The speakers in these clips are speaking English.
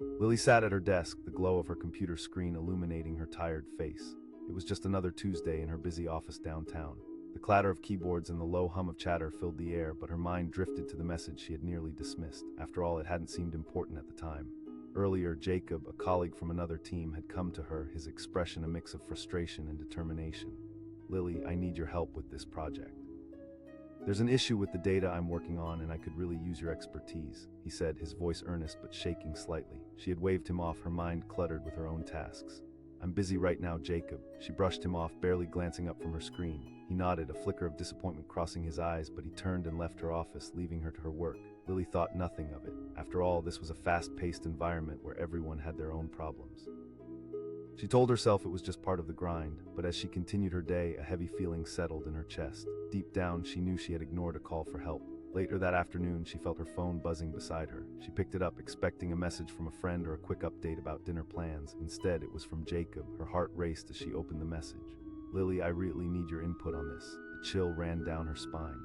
Lily sat at her desk, the glow of her computer screen illuminating her tired face. It was just another Tuesday in her busy office downtown. The clatter of keyboards and the low hum of chatter filled the air, but her mind drifted to the message she had nearly dismissed. After all, it hadn't seemed important at the time. Earlier, Jacob, a colleague from another team, had come to her, his expression a mix of frustration and determination. "Lily, I need your help with this project. There's an issue with the data I'm working on and I could really use your expertise," he said, his voice earnest but shaking slightly. She had waved him off, her mind cluttered with her own tasks. "I'm busy right now, Jacob." She brushed him off, barely glancing up from her screen. He nodded, a flicker of disappointment crossing his eyes, but he turned and left her office, leaving her to her work. Lily thought nothing of it. After all, this was a fast-paced environment where everyone had their own problems. She told herself it was just part of the grind, but as she continued her day, a heavy feeling settled in her chest. Deep down, she knew she had ignored a call for help. Later that afternoon, she felt her phone buzzing beside her. She picked it up, expecting a message from a friend or a quick update about dinner plans. Instead, it was from Jacob. Her heart raced as she opened the message. "Lily, I really need your input on this." A chill ran down her spine.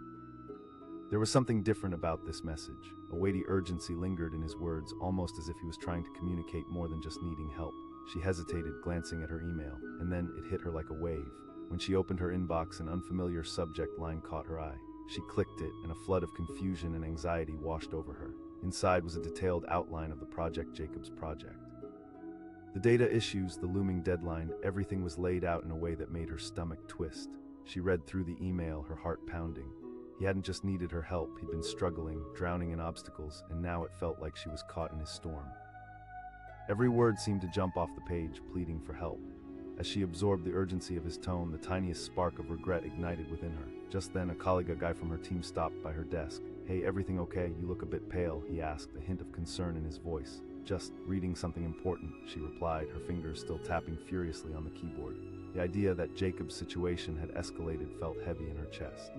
There was something different about this message. A weighty urgency lingered in his words, almost as if he was trying to communicate more than just needing help. She hesitated, glancing at her email, and then it hit her like a wave. When she opened her inbox, an unfamiliar subject line caught her eye. She clicked it, and a flood of confusion and anxiety washed over her. Inside was a detailed outline of the project, Jacob's project. The data issues, the looming deadline, everything was laid out in a way that made her stomach twist. She read through the email, her heart pounding. He hadn't just needed her help, he'd been struggling, drowning in obstacles, and now it felt like she was caught in his storm. Every word seemed to jump off the page, pleading for help. As she absorbed the urgency of his tone, the tiniest spark of regret ignited within her. Just then, a guy from her team, stopped by her desk. "Hey, everything okay? You look a bit pale," he asked, a hint of concern in his voice. "Just reading something important," she replied, her fingers still tapping furiously on the keyboard. The idea that Jacob's situation had escalated felt heavy in her chest.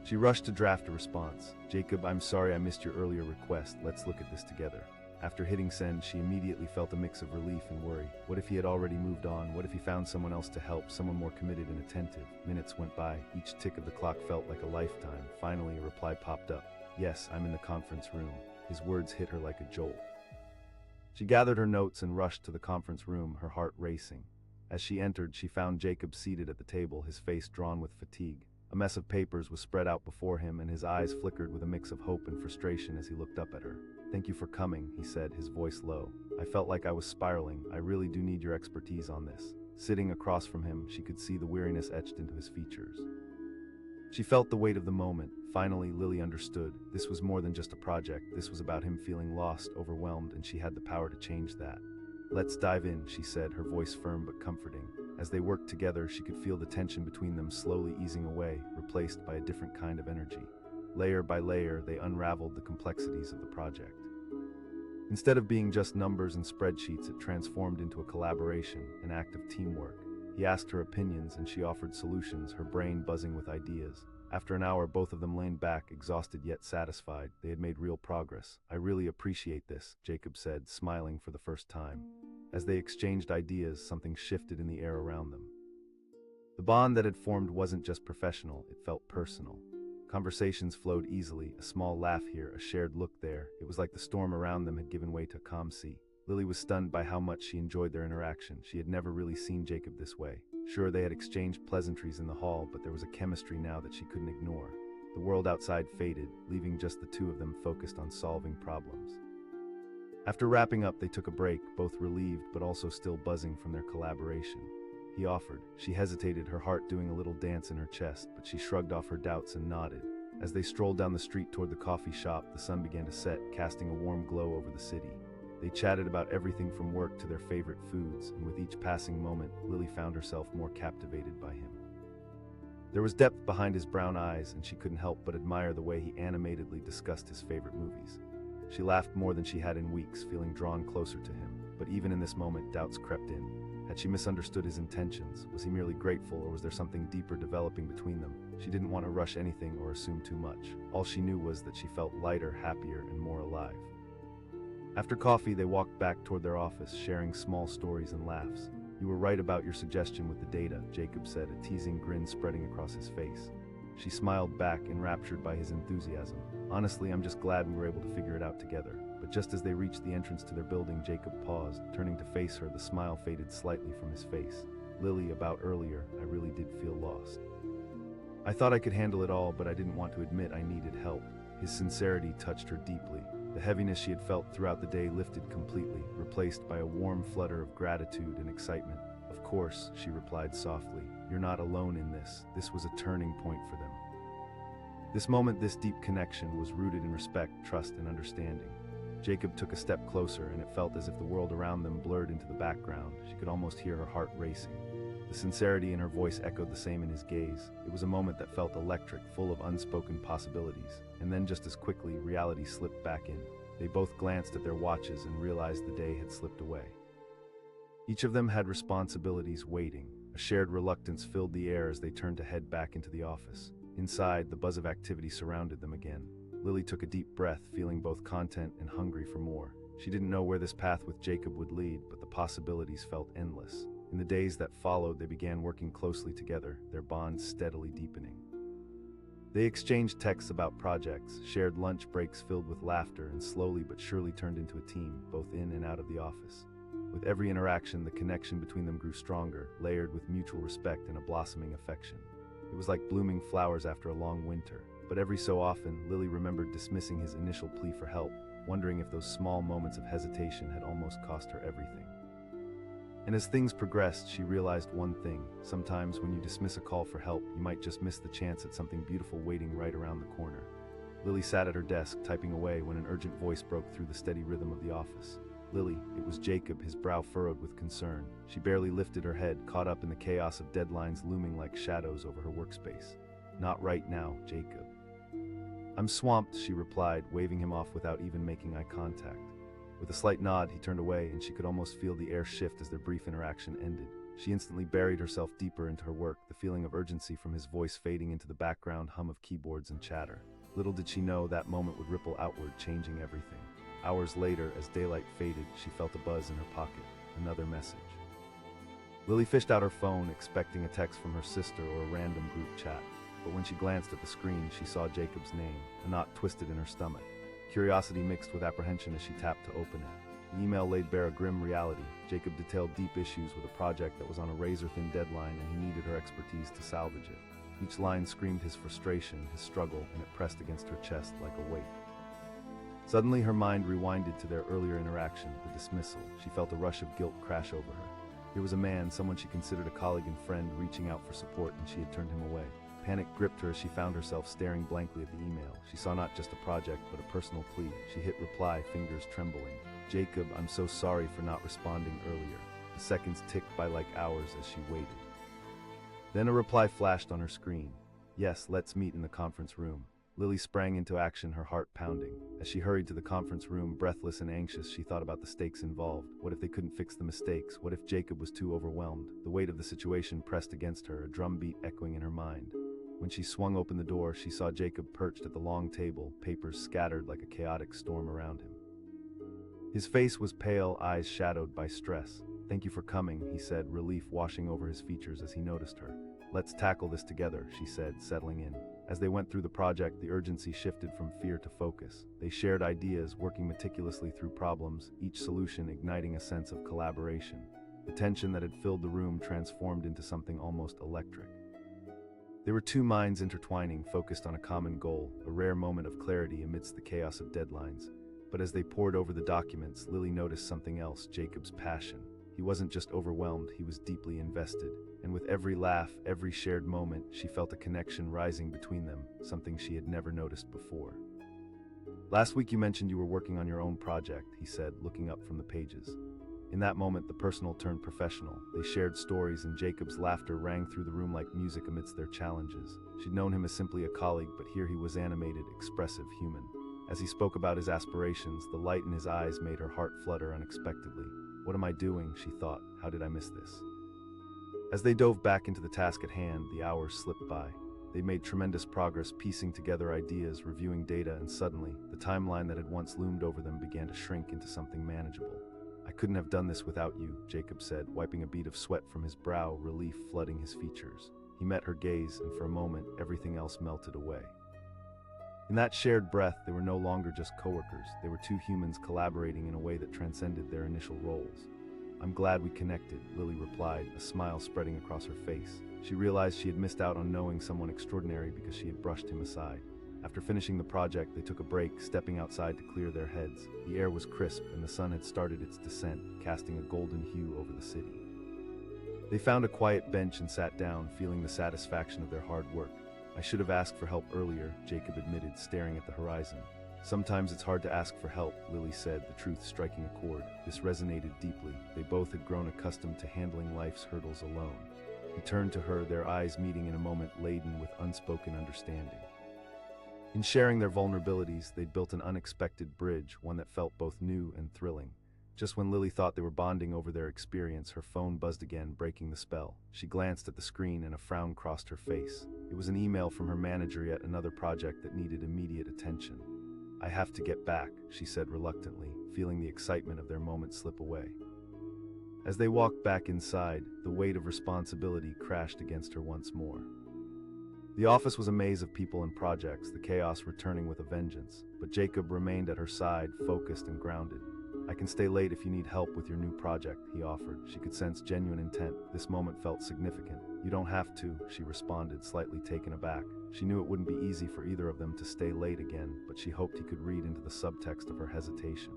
She rushed to draft a response. "Jacob, I'm sorry I missed your earlier request. Let's look at this together." After hitting send, she immediately felt a mix of relief and worry. What if he had already moved on? What if he found someone else to help, someone more committed and attentive? Minutes went by. Each tick of the clock felt like a lifetime. Finally, a reply popped up. "Yes, I'm in the conference room." His words hit her like a jolt. She gathered her notes and rushed to the conference room, her heart racing. As she entered, she found Jacob seated at the table, his face drawn with fatigue. A mess of papers was spread out before him, and his eyes flickered with a mix of hope and frustration as he looked up at her. "Thank you for coming," he said, his voice low. "I felt like I was spiraling. I really do need your expertise on this." Sitting across from him, she could see the weariness etched into his features. She felt the weight of the moment. Finally, Lily understood. This was more than just a project. This was about him feeling lost, overwhelmed, and she had the power to change that. "Let's dive in," she said, her voice firm but comforting. As they worked together, she could feel the tension between them slowly easing away, replaced by a different kind of energy. Layer by layer, they unraveled the complexities of the project. Instead of being just numbers and spreadsheets, it transformed into a collaboration, an act of teamwork. He asked her opinions, and she offered solutions, her brain buzzing with ideas. After an hour, both of them leaned back, exhausted yet satisfied. They had made real progress. "I really appreciate this," Jacob said, smiling for the first time. As they exchanged ideas, something shifted in the air around them. The bond that had formed wasn't just professional, it felt personal. Conversations flowed easily, a small laugh here, a shared look there. It was like the storm around them had given way to a calm sea. Lily was stunned by how much she enjoyed their interaction. She had never really seen Jacob this way. Sure, they had exchanged pleasantries in the hall, but there was a chemistry now that she couldn't ignore. The world outside faded, leaving just the two of them focused on solving problems. After wrapping up, they took a break, both relieved but also still buzzing from their collaboration. He offered. She hesitated, her heart doing a little dance in her chest, but she shrugged off her doubts and nodded. As they strolled down the street toward the coffee shop, the sun began to set, casting a warm glow over the city. They chatted about everything from work to their favorite foods, and with each passing moment, Lily found herself more captivated by him. There was depth behind his brown eyes, and she couldn't help but admire the way he animatedly discussed his favorite movies. She laughed more than she had in weeks, feeling drawn closer to him. But even in this moment, doubts crept in. Had she misunderstood his intentions? Was he merely grateful, or was there something deeper developing between them? She didn't want to rush anything or assume too much. All she knew was that she felt lighter, happier, and more alive. After coffee, they walked back toward their office, sharing small stories and laughs. "You were right about your suggestion with the data," Jacob said, a teasing grin spreading across his face. She smiled back, enraptured by his enthusiasm. "Honestly, I'm just glad we were able to figure it out together." but just as they reached the entrance to their building, Jacob paused. Turning to face her, the smile faded slightly from his face. "Lily, about earlier, I really did feel lost. I thought I could handle it all, but I didn't want to admit I needed help." His sincerity touched her deeply. The heaviness she had felt throughout the day lifted completely, replaced by a warm flutter of gratitude and excitement. "Of course," she replied softly. "You're not alone in this. This was a turning point for them." This moment, this deep connection, was rooted in respect, trust, and understanding. Jacob took a step closer, and it felt as if the world around them blurred into the background. She could almost hear her heart racing. The sincerity in her voice echoed the same in his gaze. It was a moment that felt electric, full of unspoken possibilities. And then just as quickly, reality slipped back in. They both glanced at their watches and realized the day had slipped away. Each of them had responsibilities waiting. A shared reluctance filled the air as they turned to head back into the office. Inside, the buzz of activity surrounded them again. Lily took a deep breath, feeling both content and hungry for more. She didn't know where this path with Jacob would lead, but the possibilities felt endless. In the days that followed, they began working closely together, their bond steadily deepening. They exchanged texts about projects, shared lunch breaks filled with laughter, and slowly but surely turned into a team, both in and out of the office. With every interaction, the connection between them grew stronger, layered with mutual respect and a blossoming affection. It was like blooming flowers after a long winter. But every so often, Lily remembered dismissing his initial plea for help, wondering if those small moments of hesitation had almost cost her everything. And as things progressed, she realized one thing: sometimes when you dismiss a call for help, you might just miss the chance at something beautiful waiting right around the corner. Lily sat at her desk, typing away, when an urgent voice broke through the steady rhythm of the office. "Lily," it was Jacob, his brow furrowed with concern. She barely lifted her head, caught up in the chaos of deadlines looming like shadows over her workspace. "Not right now, Jacob." "I'm swamped," she replied, waving him off without even making eye contact. With a slight nod, he turned away, and she could almost feel the air shift as their brief interaction ended. She instantly buried herself deeper into her work, the feeling of urgency from his voice fading into the background hum of keyboards and chatter. Little did she know that moment would ripple outward, changing everything. Hours later, as daylight faded, she felt a buzz in her pocket. Another message. Lily fished out her phone, expecting a text from her sister or a random group chat. But when she glanced at the screen, she saw Jacob's name, a knot twisted in her stomach. Curiosity mixed with apprehension as she tapped to open it. The email laid bare a grim reality. Jacob detailed deep issues with a project that was on a razor-thin deadline, and he needed her expertise to salvage it. Each line screamed his frustration, his struggle, and it pressed against her chest like a weight. Suddenly, her mind rewinded to their earlier interaction, the dismissal. She felt a rush of guilt crash over her. Here was a man, someone she considered a colleague and friend, reaching out for support, and she had turned him away. Panic gripped her as she found herself staring blankly at the email. She saw not just a project, but a personal plea. She hit reply, fingers trembling. "Jacob, I'm so sorry for not responding earlier." The seconds ticked by like hours as she waited. Then a reply flashed on her screen. "Yes, let's meet in the conference room." Lily sprang into action, her heart pounding. As she hurried to the conference room, breathless and anxious, she thought about the stakes involved. What if they couldn't fix the mistakes? What if Jacob was too overwhelmed? The weight of the situation pressed against her, a drumbeat echoing in her mind. When she swung open the door, she saw Jacob perched at the long table, papers scattered like a chaotic storm around him. His face was pale, eyes shadowed by stress. "Thank you for coming," he said, relief washing over his features as he noticed her. "Let's tackle this together," she said, settling in. As they went through the project, the urgency shifted from fear to focus. They shared ideas, working meticulously through problems, each solution igniting a sense of collaboration. The tension that had filled the room transformed into something almost electric. They were two minds intertwining, focused on a common goal, a rare moment of clarity amidst the chaos of deadlines. But as they pored over the documents, Lily noticed something else: Jacob's passion. He wasn't just overwhelmed, he was deeply invested. And with every laugh, every shared moment, she felt a connection rising between them, something she had never noticed before. "Last week you mentioned you were working on your own project," he said, looking up from the pages. In that moment, the personal turned professional. They shared stories, and Jacob's laughter rang through the room like music amidst their challenges. She'd known him as simply a colleague, but here he was animated, expressive, human. As he spoke about his aspirations, the light in his eyes made her heart flutter unexpectedly. "What am I doing?" she thought. "How did I miss this?" As they dove back into the task at hand, the hours slipped by. They made tremendous progress, piecing together ideas, reviewing data, and suddenly, the timeline that had once loomed over them began to shrink into something manageable. "I couldn't have done this without you," Jacob said, wiping a bead of sweat from his brow, relief flooding his features. He met her gaze, and for a moment, everything else melted away. In that shared breath, they were no longer just coworkers. They were two humans collaborating in a way that transcended their initial roles. "I'm glad we connected," Lily replied, a smile spreading across her face. She realized she had missed out on knowing someone extraordinary because she had brushed him aside. After finishing the project, they took a break, stepping outside to clear their heads. The air was crisp, and the sun had started its descent, casting a golden hue over the city. They found a quiet bench and sat down, feeling the satisfaction of their hard work. "I should have asked for help earlier," Jacob admitted, staring at the horizon. "Sometimes it's hard to ask for help," Lily said, the truth striking a chord. This resonated deeply. They both had grown accustomed to handling life's hurdles alone. He turned to her, their eyes meeting in a moment laden with unspoken understanding. In sharing their vulnerabilities, they'd built an unexpected bridge, one that felt both new and thrilling. Just when Lily thought they were bonding over their experience, her phone buzzed again, breaking the spell. She glanced at the screen and a frown crossed her face. It was an email from her manager, yet another project that needed immediate attention. "I have to get back," she said reluctantly, feeling the excitement of their moment slip away. As they walked back inside, the weight of responsibility crashed against her once more. The office was a maze of people and projects, the chaos returning with a vengeance, but Jacob remained at her side, focused and grounded. "I can stay late if you need help with your new project," he offered. She could sense genuine intent. This moment felt significant. "You don't have to," she responded, slightly taken aback. She knew it wouldn't be easy for either of them to stay late again, but she hoped he could read into the subtext of her hesitation.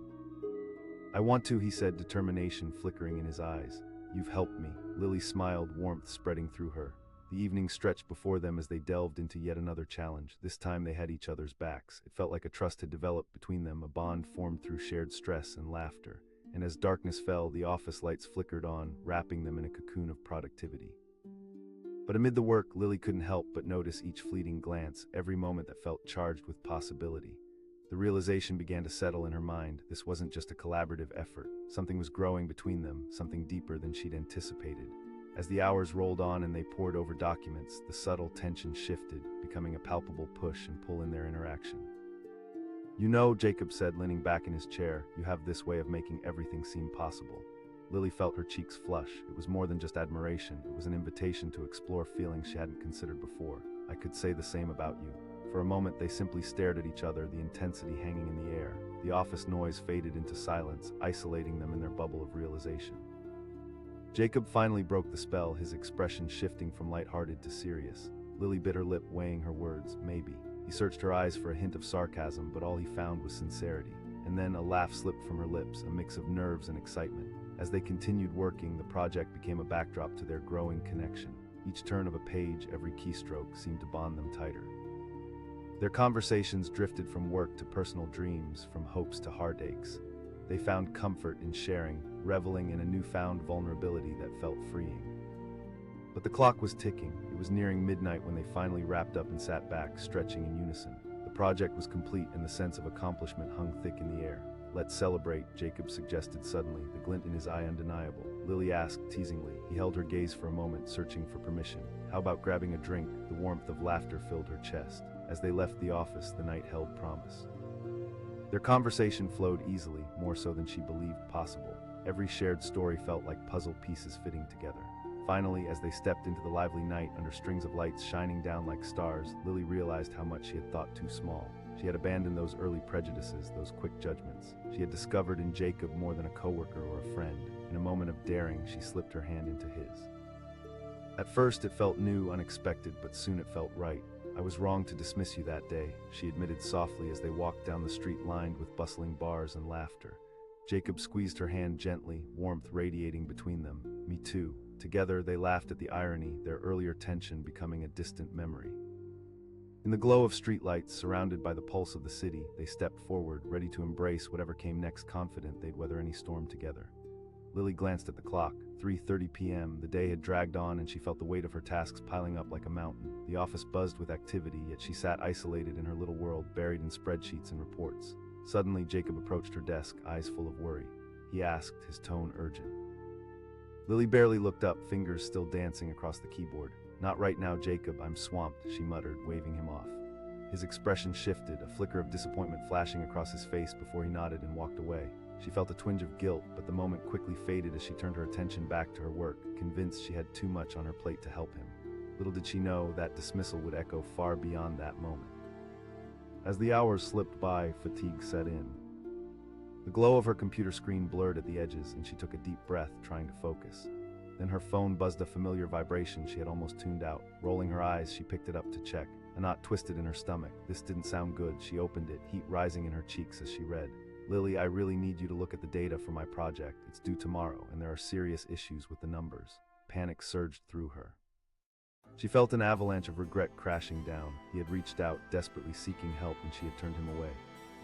"I want to," he said, determination flickering in his eyes. "You've helped me." Lily smiled, warmth spreading through her. The evening stretched before them as they delved into yet another challenge. This time they had each other's backs. It felt like a trust had developed between them, a bond formed through shared stress and laughter. And as darkness fell, the office lights flickered on, wrapping them in a cocoon of productivity. But amid the work, Lily couldn't help but notice each fleeting glance, every moment that felt charged with possibility. The realization began to settle in her mind. This wasn't just a collaborative effort. Something was growing between them, something deeper than she'd anticipated. As the hours rolled on and they pored over documents, the subtle tension shifted, becoming a palpable push and pull in their interaction. "You know," Jacob said, leaning back in his chair, "you have this way of making everything seem possible." Lily felt her cheeks flush. It was more than just admiration. It was an invitation to explore feelings she hadn't considered before. "I could say the same about you." For a moment, they simply stared at each other, the intensity hanging in the air. The office noise faded into silence, isolating them in their bubble of realization. Jacob finally broke the spell, his expression shifting from lighthearted to serious. Lily bit her lip, weighing her words. "Maybe." He searched her eyes for a hint of sarcasm, but all he found was sincerity. And then a laugh slipped from her lips, a mix of nerves and excitement. As they continued working, the project became a backdrop to their growing connection. Each turn of a page, every keystroke, seemed to bond them tighter. Their conversations drifted from work to personal dreams, from hopes to heartaches. They found comfort in sharing, reveling in a newfound vulnerability that felt freeing. But the clock was ticking. It was nearing midnight when they finally wrapped up and sat back, stretching in unison. The project was complete and the sense of accomplishment hung thick in the air. "Let's celebrate," Jacob suggested suddenly, the glint in his eye undeniable. Lily asked teasingly. He held her gaze for a moment, searching for permission. "How about grabbing a drink?" The warmth of laughter filled her chest. As they left the office, the night held promise. Their conversation flowed easily, more so than she believed possible. Every shared story felt like puzzle pieces fitting together. Finally, as they stepped into the lively night under strings of lights shining down like stars, Lily realized how much she had thought too small. She had abandoned those early prejudices, those quick judgments. She had discovered in Jacob more than a coworker or a friend. In a moment of daring, she slipped her hand into his. At first, it felt new, unexpected, but soon it felt right. "I was wrong to dismiss you that day," she admitted softly as they walked down the street lined with bustling bars and laughter. Jacob squeezed her hand gently, warmth radiating between them. "Me too." Together, they laughed at the irony, their earlier tension becoming a distant memory. In the glow of streetlights, surrounded by the pulse of the city, they stepped forward, ready to embrace whatever came next, confident they'd weather any storm together. Lily glanced at the clock. 3:30 p.m. The day had dragged on and she felt the weight of her tasks piling up like a mountain. The office buzzed with activity, yet she sat isolated in her little world, buried in spreadsheets and reports. Suddenly, Jacob approached her desk, eyes full of worry. He asked, his tone urgent. Lily barely looked up, fingers still dancing across the keyboard. "Not right now, Jacob, I'm swamped," she muttered, waving him off. His expression shifted, a flicker of disappointment flashing across his face before he nodded and walked away. She felt a twinge of guilt, but the moment quickly faded as she turned her attention back to her work, convinced she had too much on her plate to help him. Little did she know that dismissal would echo far beyond that moment. As the hours slipped by, fatigue set in. The glow of her computer screen blurred at the edges, and she took a deep breath, trying to focus. Then her phone buzzed a familiar vibration she had almost tuned out. Rolling her eyes, she picked it up to check. A knot twisted in her stomach. This didn't sound good. She opened it, heat rising in her cheeks as she read. "Lily, I really need you to look at the data for my project. It's due tomorrow, and there are serious issues with the numbers." Panic surged through her. She felt an avalanche of regret crashing down. He had reached out, desperately seeking help, and she had turned him away.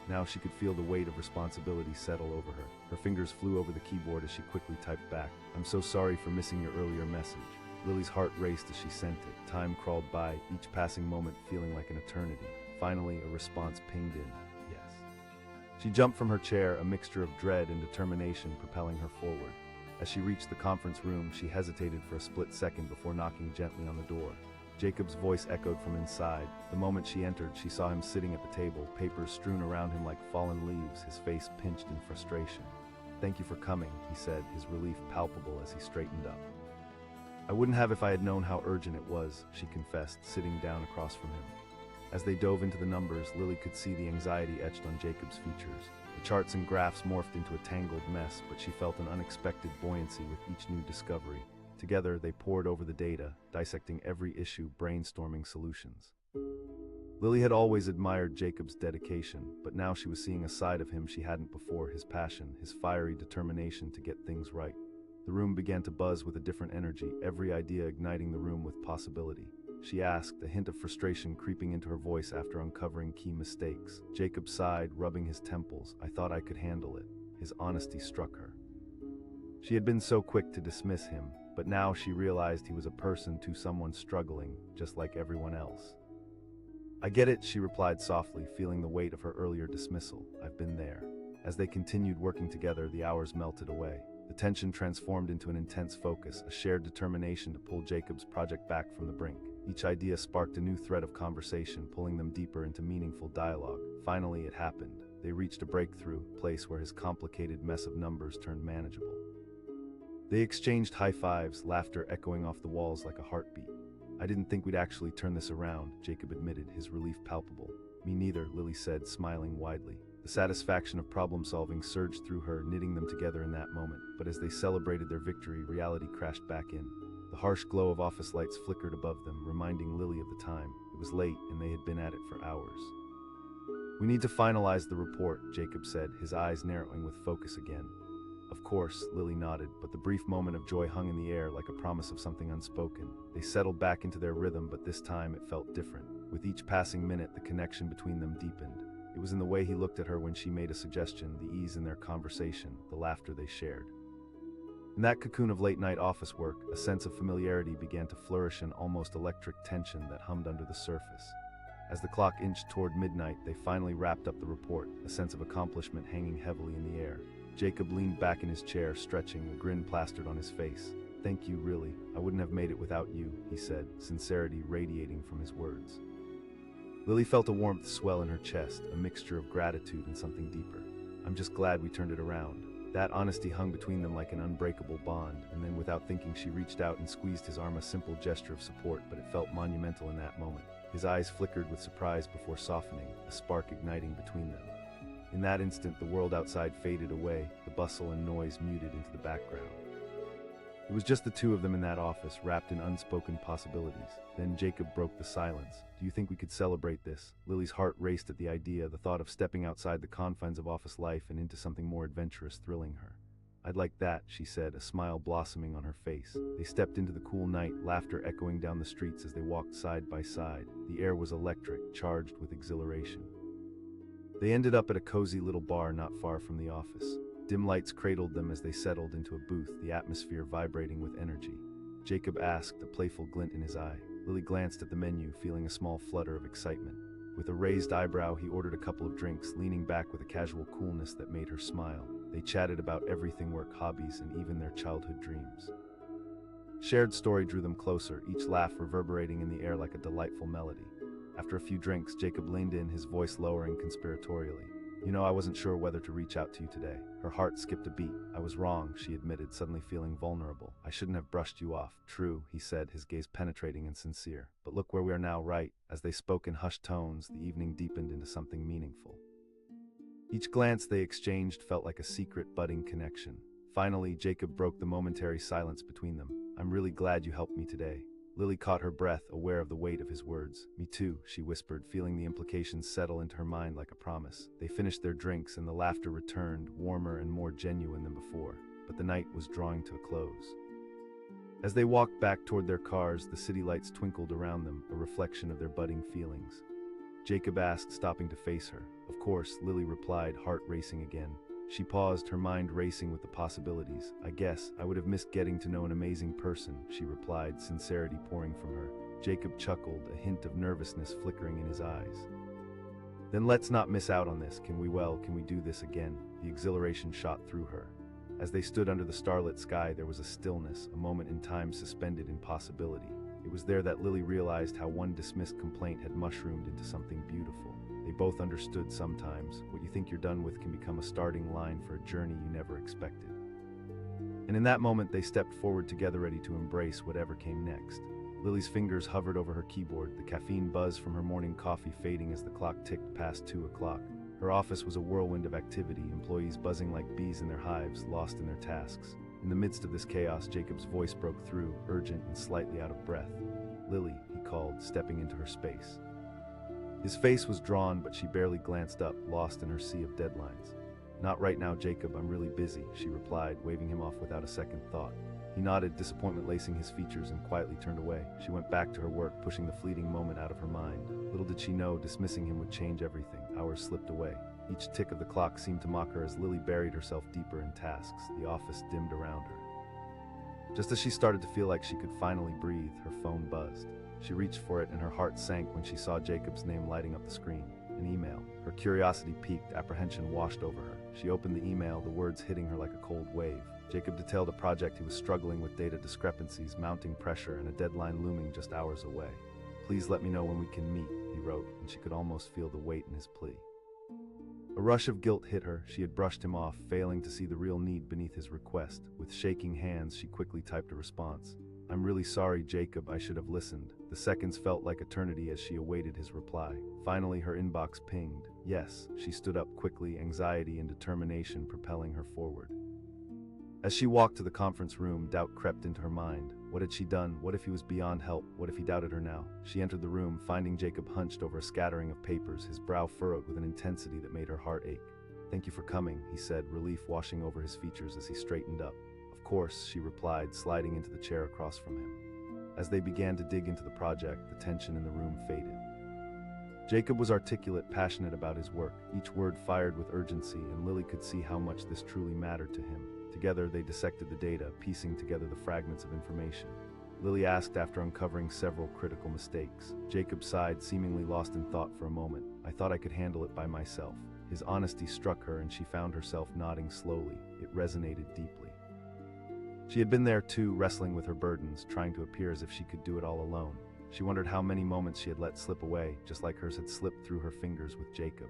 Now she could feel the weight of responsibility settle over her. Her fingers flew over the keyboard as she quickly typed back. "I'm so sorry for missing your earlier message." Lily's heart raced as she sent it. Time crawled by, each passing moment feeling like an eternity. Finally, a response pinged in. Yes. She jumped from her chair, a mixture of dread and determination propelling her forward. As she reached the conference room, she hesitated for a split second before knocking gently on the door. Jacob's voice echoed from inside. The moment she entered, she saw him sitting at the table, papers strewn around him like fallen leaves, his face pinched in frustration. "Thank you for coming," he said, his relief palpable as he straightened up. "I wouldn't have if I had known how urgent it was," she confessed, sitting down across from him. As they dove into the numbers, Lily could see the anxiety etched on Jacob's features. The charts and graphs morphed into a tangled mess, but she felt an unexpected buoyancy with each new discovery. Together, they pored over the data, dissecting every issue, brainstorming solutions. Lily had always admired Jacob's dedication, but now she was seeing a side of him she hadn't before, his passion, his fiery determination to get things right. The room began to buzz with a different energy, every idea igniting the room with possibility. She asked, a hint of frustration creeping into her voice after uncovering key mistakes. Jacob sighed, rubbing his temples. "I thought I could handle it." His honesty struck her. She had been so quick to dismiss him, but now she realized he was a person to someone struggling, just like everyone else. "I get it," she replied softly, feeling the weight of her earlier dismissal. "I've been there." As they continued working together, the hours melted away. The tension transformed into an intense focus, a shared determination to pull Jacob's project back from the brink. Each idea sparked a new thread of conversation, pulling them deeper into meaningful dialogue. Finally, it happened. They reached a breakthrough, a place where his complicated mess of numbers turned manageable. They exchanged high fives, laughter echoing off the walls like a heartbeat. "I didn't think we'd actually turn this around," Jacob admitted, his relief palpable. "Me neither," Lily said, smiling widely. The satisfaction of problem-solving surged through her, knitting them together in that moment. But as they celebrated their victory, reality crashed back in. The harsh glow of office lights flickered above them, reminding Lily of the time. It was late, and they had been at it for hours. "We need to finalize the report," Jacob said, his eyes narrowing with focus again. "Of course," Lily nodded, but the brief moment of joy hung in the air like a promise of something unspoken. They settled back into their rhythm, but this time it felt different. With each passing minute, the connection between them deepened. It was in the way he looked at her when she made a suggestion, the ease in their conversation, the laughter they shared. In that cocoon of late-night office work, a sense of familiarity began to flourish, an almost electric tension that hummed under the surface. As the clock inched toward midnight, they finally wrapped up the report, a sense of accomplishment hanging heavily in the air. Jacob leaned back in his chair, stretching, a grin plastered on his face. "Thank you, really. I wouldn't have made it without you," he said, sincerity radiating from his words. Lily felt a warmth swell in her chest, a mixture of gratitude and something deeper. "I'm just glad we turned it around." That honesty hung between them like an unbreakable bond, and then without thinking she reached out and squeezed his arm, a simple gesture of support, but it felt monumental in that moment. His eyes flickered with surprise before softening, a spark igniting between them. In that instant, the world outside faded away, the bustle and noise muted into the background. It was just the two of them in that office, wrapped in unspoken possibilities. Then Jacob broke the silence. "Do you think we could celebrate this?" Lily's heart raced at the idea, the thought of stepping outside the confines of office life and into something more adventurous thrilling her. "I'd like that," she said, a smile blossoming on her face. They stepped into the cool night, laughter echoing down the streets as they walked side by side. The air was electric, charged with exhilaration. They ended up at a cozy little bar not far from the office. Dim lights cradled them as they settled into a booth, the atmosphere vibrating with energy. Jacob asked, a playful glint in his eye. Lily glanced at the menu, feeling a small flutter of excitement. With a raised eyebrow, he ordered a couple of drinks, leaning back with a casual coolness that made her smile. They chatted about everything, work, hobbies, and even their childhood dreams. Shared story drew them closer, each laugh reverberating in the air like a delightful melody. After a few drinks, Jacob leaned in, his voice lowering conspiratorially. I wasn't sure whether to reach out to you today. Her heart skipped a beat. I was wrong, she admitted, suddenly feeling vulnerable. I shouldn't have brushed you off. True, he said, his gaze penetrating and sincere. But look where we are now, right? As they spoke in hushed tones, the evening deepened into something meaningful. Each glance they exchanged felt like a secret, budding connection. Finally, Jacob broke the momentary silence between them. I'm really glad you helped me today. Lily caught her breath, aware of the weight of his words. Me too, she whispered, feeling the implications settle into her mind like a promise. They finished their drinks and the laughter returned, warmer and more genuine than before. But the night was drawing to a close. As they walked back toward their cars, the city lights twinkled around them, a reflection of their budding feelings. Jacob asked, stopping to face her. Of course, Lily replied, heart racing again. She paused, her mind racing with the possibilities. I guess I would have missed getting to know an amazing person, she replied, sincerity pouring from her. Jacob chuckled, a hint of nervousness flickering in his eyes. Then let's not miss out on this. Can we do this again? The exhilaration shot through her. As they stood under the starlit sky, there was a stillness, a moment in time suspended in possibility. It was there that Lily realized how one dismissed complaint had mushroomed into something beautiful. They both understood sometimes what you think you're done with can become a starting line for a journey you never expected. And in that moment, they stepped forward together, ready to embrace whatever came next. Lily's fingers hovered over her keyboard, the caffeine buzz from her morning coffee fading as the clock ticked past 2 o'clock. Her office was a whirlwind of activity, employees buzzing like bees in their hives, lost in their tasks. In the midst of this chaos, Jacob's voice broke through, urgent and slightly out of breath. Lily, he called, stepping into her space. His face was drawn, but she barely glanced up, lost in her sea of deadlines. Not right now, Jacob, I'm really busy, she replied, waving him off without a second thought. He nodded, disappointment lacing his features, and quietly turned away. She went back to her work, pushing the fleeting moment out of her mind. Little did she know, dismissing him would change everything. Hours slipped away. Each tick of the clock seemed to mock her as Lily buried herself deeper in tasks. The office dimmed around her. Just as she started to feel like she could finally breathe, her phone buzzed. She reached for it and her heart sank when she saw Jacob's name lighting up the screen. An email. Her curiosity piqued, apprehension washed over her. She opened the email, the words hitting her like a cold wave. Jacob detailed a project he was struggling with, data discrepancies, mounting pressure, and a deadline looming just hours away. Please let me know when we can meet, he wrote, and she could almost feel the weight in his plea. A rush of guilt hit her. She had brushed him off, failing to see the real need beneath his request. With shaking hands, she quickly typed a response. I'm really sorry, Jacob, I should have listened. The seconds felt like eternity as she awaited his reply. Finally, her inbox pinged. Yes, she stood up quickly, anxiety and determination propelling her forward. As she walked to the conference room, doubt crept into her mind. What had she done? What if he was beyond help? What if he doubted her now? She entered the room, finding Jacob hunched over a scattering of papers, his brow furrowed with an intensity that made her heart ache. Thank you for coming, he said, relief washing over his features as he straightened up. Of course, she replied, sliding into the chair across from him. As they began to dig into the project, the tension in the room faded. Jacob was articulate, passionate about his work, each word fired with urgency, and Lily could see how much this truly mattered to him. Together, they dissected the data, piecing together the fragments of information. Lily asked after uncovering several critical mistakes. Jacob sighed, seemingly lost in thought for a moment. I thought I could handle it by myself. His honesty struck her, and she found herself nodding slowly. It resonated deeply. She had been there too, wrestling with her burdens, trying to appear as if she could do it all alone. She wondered how many moments she had let slip away, just like hers had slipped through her fingers with Jacob.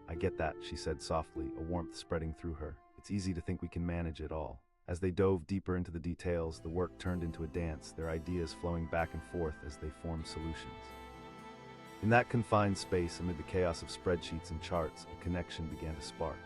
I get that, she said softly, a warmth spreading through her. It's easy to think we can manage it all. As they dove deeper into the details, the work turned into a dance, their ideas flowing back and forth as they formed solutions. In that confined space, amid the chaos of spreadsheets and charts, a connection began to spark.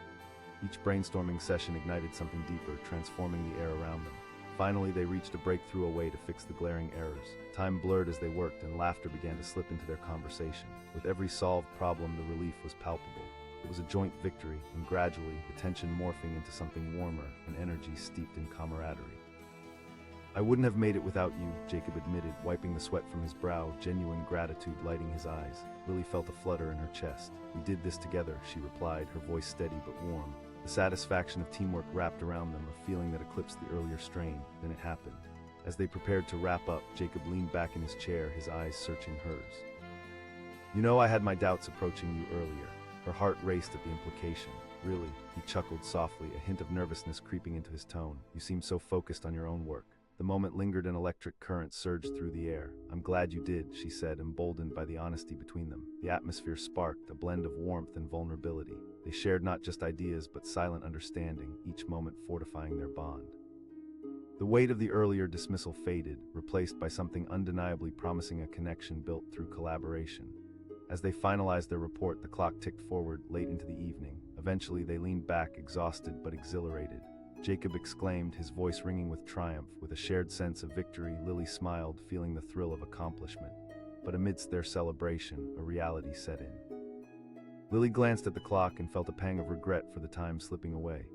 Each brainstorming session ignited something deeper, transforming the air around them. Finally, they reached a breakthrough, a way to fix the glaring errors. Time blurred as they worked, and laughter began to slip into their conversation. With every solved problem, the relief was palpable. It was a joint victory, and gradually, the tension morphing into something warmer, an energy steeped in camaraderie. I wouldn't have made it without you, Jacob admitted, wiping the sweat from his brow, genuine gratitude lighting his eyes. Lily felt a flutter in her chest. We did this together, she replied, her voice steady but warm. The satisfaction of teamwork wrapped around them, a feeling that eclipsed the earlier strain. Then it happened. As they prepared to wrap up, Jacob leaned back in his chair, his eyes searching hers. You know, I had my doubts approaching you earlier. Her heart raced at the implication. Really? He chuckled softly, a hint of nervousness creeping into his tone. You seem so focused on your own work. The moment lingered, an electric current surged through the air. "I'm glad you did," she said, emboldened by the honesty between them. The atmosphere sparked, a blend of warmth and vulnerability. They shared not just ideas, but silent understanding, each moment fortifying their bond. The weight of the earlier dismissal faded, replaced by something undeniably promising, a connection built through collaboration. As they finalized their report, the clock ticked forward late into the evening. Eventually, they leaned back, exhausted but exhilarated. Jacob exclaimed, his voice ringing with triumph. With a shared sense of victory, Lily smiled, feeling the thrill of accomplishment. But amidst their celebration, a reality set in. Lily glanced at the clock and felt a pang of regret for the time slipping away.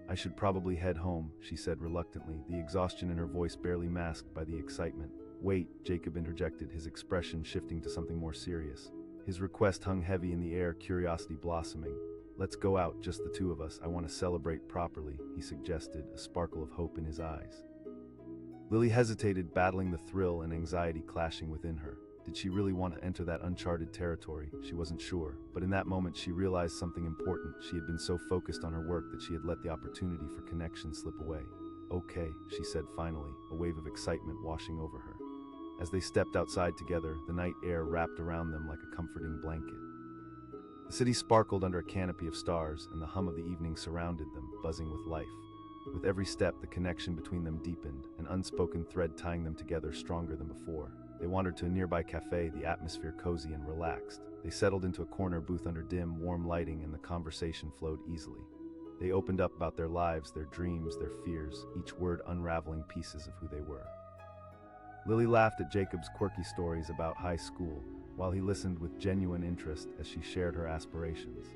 "I should probably head home," she said reluctantly, the exhaustion in her voice barely masked by the excitement. "Wait," Jacob interjected, his expression shifting to something more serious. His request hung heavy in the air, curiosity blossoming. "Let's go out, just the two of us. I want to celebrate properly," he suggested, a sparkle of hope in his eyes. Lily hesitated, battling the thrill and anxiety clashing within her. Did she really want to enter that uncharted territory? She wasn't sure, but in that moment she realized something important. She had been so focused on her work that she had let the opportunity for connection slip away. "Okay," she said finally, a wave of excitement washing over her. As they stepped outside together, the night air wrapped around them like a comforting blanket. The city sparkled under a canopy of stars, and the hum of the evening surrounded them, buzzing with life. With every step, the connection between them deepened, an unspoken thread tying them together stronger than before. They wandered to a nearby cafe, the atmosphere cozy and relaxed. They settled into a corner booth under dim, warm lighting, and the conversation flowed easily. They opened up about their lives, their dreams, their fears, each word unraveling pieces of who they were. Lily laughed at Jacob's quirky stories about high school, while he listened with genuine interest as she shared her aspirations.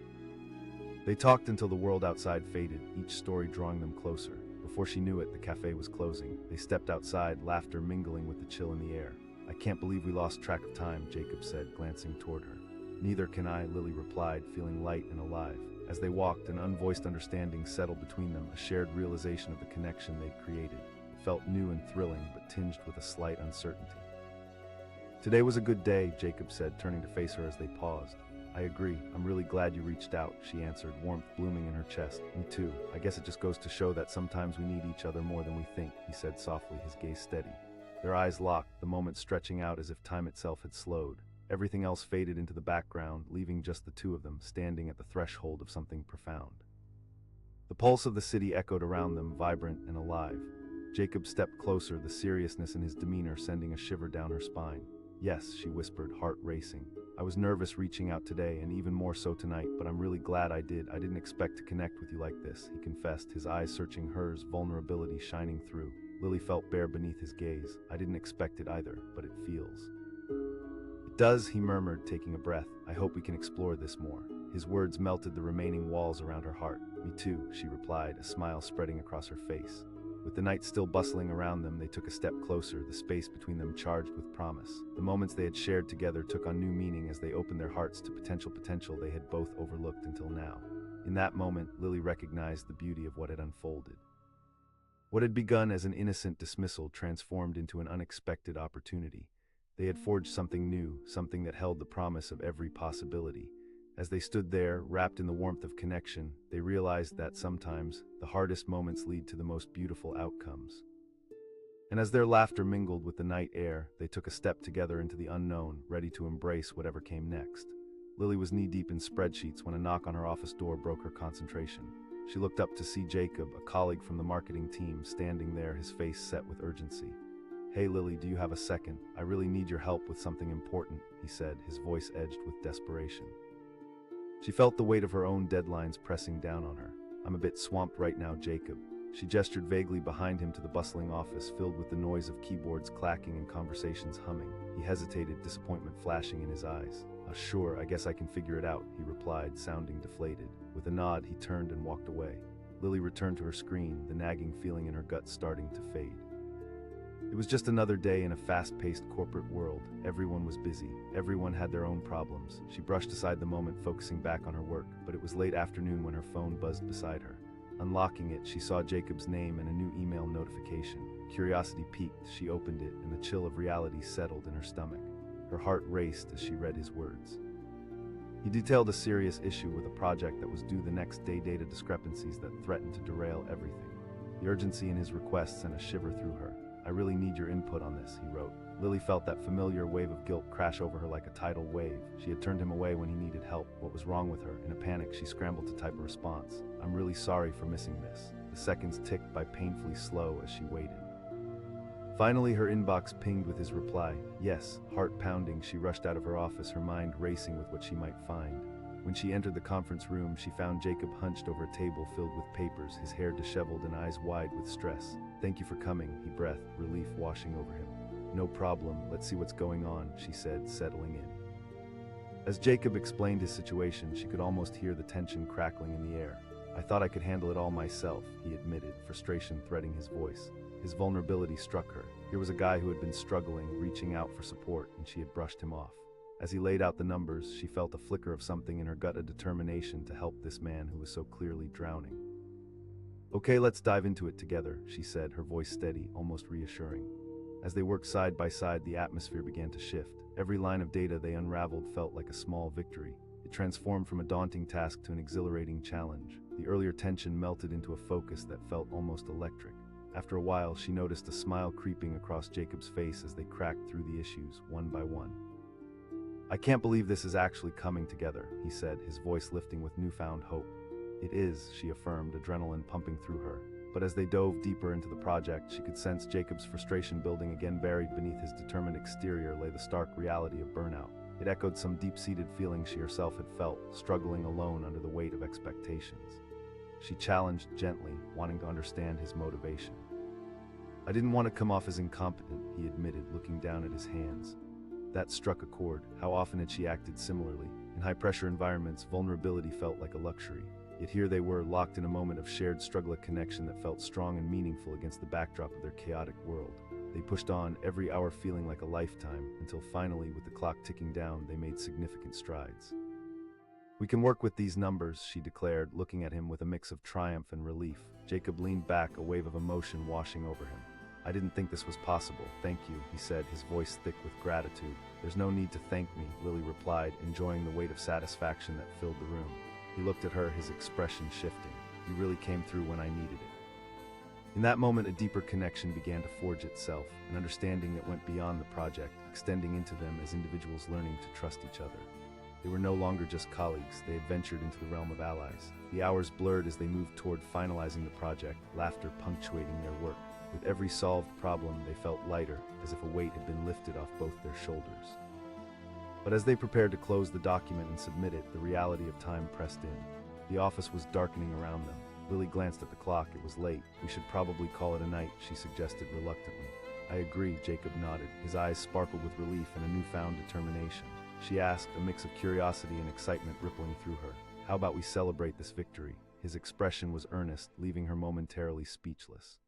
They talked until the world outside faded, each story drawing them closer. Before she knew it, the cafe was closing. They stepped outside, laughter mingling with the chill in the air. "I can't believe we lost track of time," Jacob said, glancing toward her. "Neither can I," Lily replied, feeling light and alive. As they walked, an unvoiced understanding settled between them, a shared realization of the connection they'd created. It felt new and thrilling, but tinged with a slight uncertainty. "Today was a good day," Jacob said, turning to face her as they paused. "I agree. I'm really glad you reached out," she answered, warmth blooming in her chest. "Me too. I guess it just goes to show that sometimes we need each other more than we think," he said softly, his gaze steady. Their eyes locked, the moment stretching out as if time itself had slowed. Everything else faded into the background, leaving just the two of them, standing at the threshold of something profound. The pulse of the city echoed around them, vibrant and alive. Jacob stepped closer, the seriousness in his demeanor sending a shiver down her spine. "Yes," she whispered, heart racing. "I was nervous reaching out today, and even more so tonight, but I'm really glad I did. I didn't expect to connect with you like this," he confessed, his eyes searching hers, vulnerability shining through. Lily felt bare beneath his gaze. "I didn't expect it either, but it feels." "It does," he murmured, taking a breath. "I hope we can explore this more." His words melted the remaining walls around her heart. "Me too," she replied, a smile spreading across her face. With the night still bustling around them, they took a step closer, the space between them charged with promise. The moments they had shared together took on new meaning as they opened their hearts to potential they had both overlooked until now. In that moment, Lily recognized the beauty of what had unfolded. What had begun as an innocent dismissal transformed into an unexpected opportunity. They had forged something new, something that held the promise of every possibility. As they stood there, wrapped in the warmth of connection, they realized that sometimes the hardest moments lead to the most beautiful outcomes. And as their laughter mingled with the night air, they took a step together into the unknown, ready to embrace whatever came next. Lily was knee-deep in spreadsheets when a knock on her office door broke her concentration. She looked up to see Jacob, a colleague from the marketing team, standing there, his face set with urgency. "Hey Lily, do you have a second? I really need your help with something important," he said, his voice edged with desperation. She felt the weight of her own deadlines pressing down on her. "I'm a bit swamped right now, Jacob." She gestured vaguely behind him to the bustling office, filled with the noise of keyboards clacking and conversations humming. He hesitated, disappointment flashing in his eyes. Sure, I guess I can figure it out," he replied, sounding deflated. With a nod, he turned and walked away. Lily returned to her screen, the nagging feeling in her gut starting to fade. It was just another day in a fast-paced corporate world. Everyone was busy. Everyone had their own problems. She brushed aside the moment, focusing back on her work, but it was late afternoon when her phone buzzed beside her. Unlocking it, she saw Jacob's name and a new email notification. Curiosity piqued, she opened it, and the chill of reality settled in her stomach. Her heart raced as she read his words. He detailed a serious issue with a project that was due the next day, data discrepancies that threatened to derail everything. The urgency in his request sent a shiver through her. I really need your input on this, he wrote. Lily felt that familiar wave of guilt crash over her like a tidal wave. She had turned him away when he needed help. What was wrong with her? In a panic, she scrambled to type a response. I'm really sorry for missing this. The seconds ticked by painfully slow as she waited. Finally, her inbox pinged with his reply. Yes, heart pounding, she rushed out of her office, her mind racing with what she might find. When she entered the conference room, she found Jacob hunched over a table filled with papers, his hair disheveled and eyes wide with stress. Thank you for coming, he breathed, relief washing over him. No problem, let's see what's going on, she said, settling in. As Jacob explained his situation, she could almost hear the tension crackling in the air. I thought I could handle it all myself, he admitted, frustration threading his voice. His vulnerability struck her. Here was a guy who had been struggling, reaching out for support, and she had brushed him off. As he laid out the numbers, she felt a flicker of something in her gut, a determination to help this man who was so clearly drowning. Okay, let's dive into it together, she said, her voice steady, almost reassuring. As they worked side by side, the atmosphere began to shift. Every line of data they unraveled felt like a small victory. It transformed from a daunting task to an exhilarating challenge. The earlier tension melted into a focus that felt almost electric. After a while, she noticed a smile creeping across Jacob's face as they cracked through the issues, one by one. I can't believe this is actually coming together, he said, his voice lifting with newfound hope. It is, she affirmed, adrenaline pumping through her. But as they dove deeper into the project, she could sense Jacob's frustration building again. Buried beneath his determined exterior lay the stark reality of burnout. It echoed some deep-seated feeling she herself had felt, struggling alone under the weight of expectations. She challenged gently, wanting to understand his motivation. I didn't want to come off as incompetent, he admitted, looking down at his hands. That struck a chord. How often had she acted similarly? In high-pressure environments, vulnerability felt like a luxury. Yet here they were, locked in a moment of shared struggle, a connection that felt strong and meaningful against the backdrop of their chaotic world. They pushed on, every hour feeling like a lifetime, until finally, with the clock ticking down, they made significant strides. We can work with these numbers, she declared, looking at him with a mix of triumph and relief. Jacob leaned back, a wave of emotion washing over him. I didn't think this was possible. Thank you, he said, his voice thick with gratitude. There's no need to thank me, Lily replied, enjoying the weight of satisfaction that filled the room. He looked at her, his expression shifting. You really came through when I needed it. In that moment, a deeper connection began to forge itself, an understanding that went beyond the project, extending into them as individuals learning to trust each other. They were no longer just colleagues, they had ventured into the realm of allies. The hours blurred as they moved toward finalizing the project, laughter punctuating their work. With every solved problem, they felt lighter, as if a weight had been lifted off both their shoulders. But as they prepared to close the document and submit it, the reality of time pressed in. The office was darkening around them. Lily glanced at the clock. It was late. We should probably call it a night, she suggested reluctantly. I agree, Jacob nodded. His eyes sparkled with relief and a newfound determination. She asked, a mix of curiosity and excitement rippling through her. How about we celebrate this victory? His expression was earnest, leaving her momentarily speechless.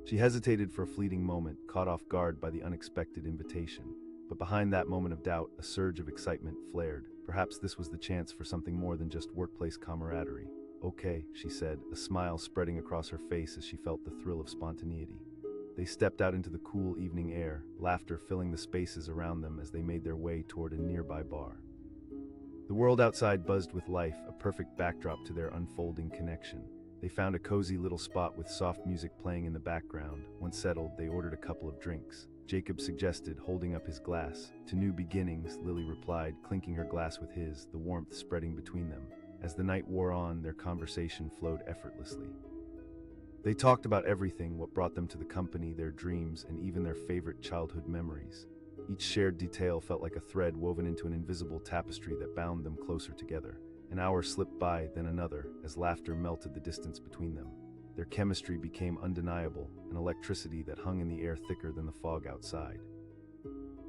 She hesitated for a fleeting moment, caught off guard by the unexpected invitation. But behind that moment of doubt, a surge of excitement flared. Perhaps this was the chance for something more than just workplace camaraderie. Okay, she said, a smile spreading across her face as she felt the thrill of spontaneity. They stepped out into the cool evening air, laughter filling the spaces around them as they made their way toward a nearby bar. The world outside buzzed with life, a perfect backdrop to their unfolding connection. They found a cozy little spot with soft music playing in the background. Once settled, they ordered a couple of drinks. Jacob suggested, holding up his glass. To new beginnings, Lily replied, clinking her glass with his, the warmth spreading between them. As the night wore on, their conversation flowed effortlessly. They talked about everything, what brought them to the company, their dreams, and even their favorite childhood memories. Each shared detail felt like a thread woven into an invisible tapestry that bound them closer together. An hour slipped by, then another, as laughter melted the distance between them. Their chemistry became undeniable, an electricity that hung in the air thicker than the fog outside.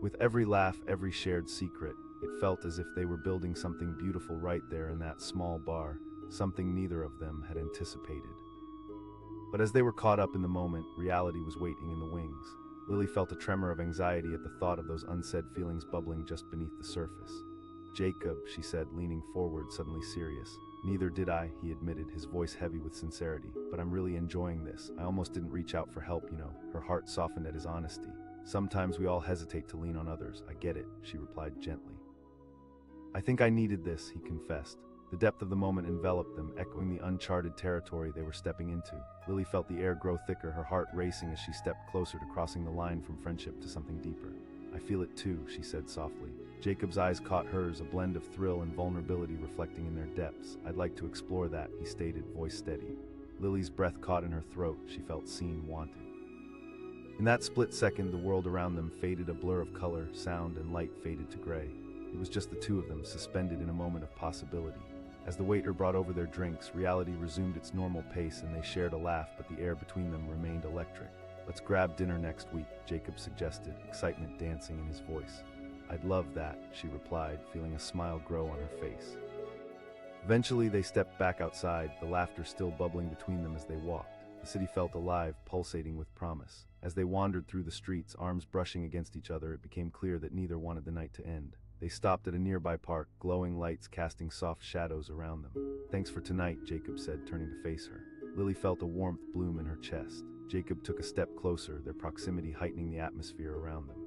With every laugh, every shared secret, it felt as if they were building something beautiful right there in that small bar, something neither of them had anticipated. But as they were caught up in the moment, reality was waiting in the wings. Lily felt a tremor of anxiety at the thought of those unsaid feelings bubbling just beneath the surface. Jacob, she said, leaning forward, suddenly serious. Neither did I, he admitted, his voice heavy with sincerity. But I'm really enjoying this. I almost didn't reach out for help, you know. Her heart softened at his honesty. Sometimes we all hesitate to lean on others. I get it, she replied gently. I think I needed this, he confessed. The depth of the moment enveloped them, echoing the uncharted territory they were stepping into. Lily felt the air grow thicker, her heart racing as she stepped closer to crossing the line from friendship to something deeper. "I feel it too," she said softly. Jacob's eyes caught hers, a blend of thrill and vulnerability reflecting in their depths. "I'd like to explore that," he stated, voice steady. Lily's breath caught in her throat. She felt seen, wanted. In that split second, the world around them faded, a blur of color, sound, and light faded to gray. It was just the two of them, suspended in a moment of possibility. As the waiter brought over their drinks, reality resumed its normal pace and they shared a laugh, but the air between them remained electric. "Let's grab dinner next week," Jacob suggested, excitement dancing in his voice. "I'd love that," she replied, feeling a smile grow on her face. Eventually, they stepped back outside, the laughter still bubbling between them as they walked. The city felt alive, pulsating with promise. As they wandered through the streets, arms brushing against each other, it became clear that neither wanted the night to end. They stopped at a nearby park, glowing lights casting soft shadows around them. "Thanks for tonight," Jacob said, turning to face her. Lily felt a warmth bloom in her chest. Jacob took a step closer, their proximity heightening the atmosphere around them.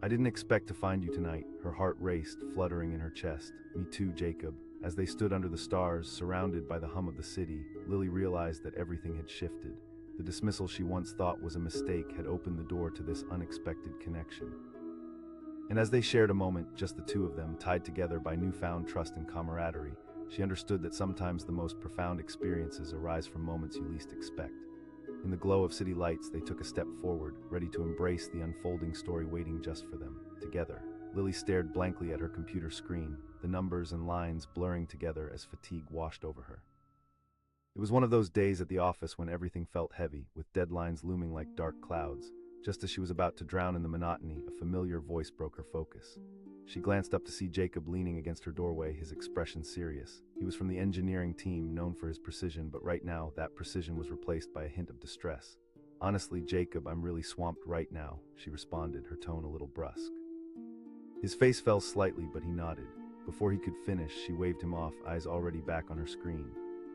"I didn't expect to find you tonight," her heart raced, fluttering in her chest. "Me too, Jacob." As they stood under the stars, surrounded by the hum of the city, Lily realized that everything had shifted. The dismissal she once thought was a mistake had opened the door to this unexpected connection. And as they shared a moment, just the two of them, tied together by newfound trust and camaraderie, she understood that sometimes the most profound experiences arise from moments you least expect. In the glow of city lights, they took a step forward, ready to embrace the unfolding story waiting just for them. Together, Lily stared blankly at her computer screen, the numbers and lines blurring together as fatigue washed over her. It was one of those days at the office when everything felt heavy, with deadlines looming like dark clouds. Just as she was about to drown in the monotony, a familiar voice broke her focus. She glanced up to see Jacob leaning against her doorway, his expression serious. He was from the engineering team, known for his precision, but right now, that precision was replaced by a hint of distress. "Honestly, Jacob, I'm really swamped right now," she responded, her tone a little brusque. His face fell slightly, but he nodded. Before he could finish, she waved him off, eyes already back on her screen.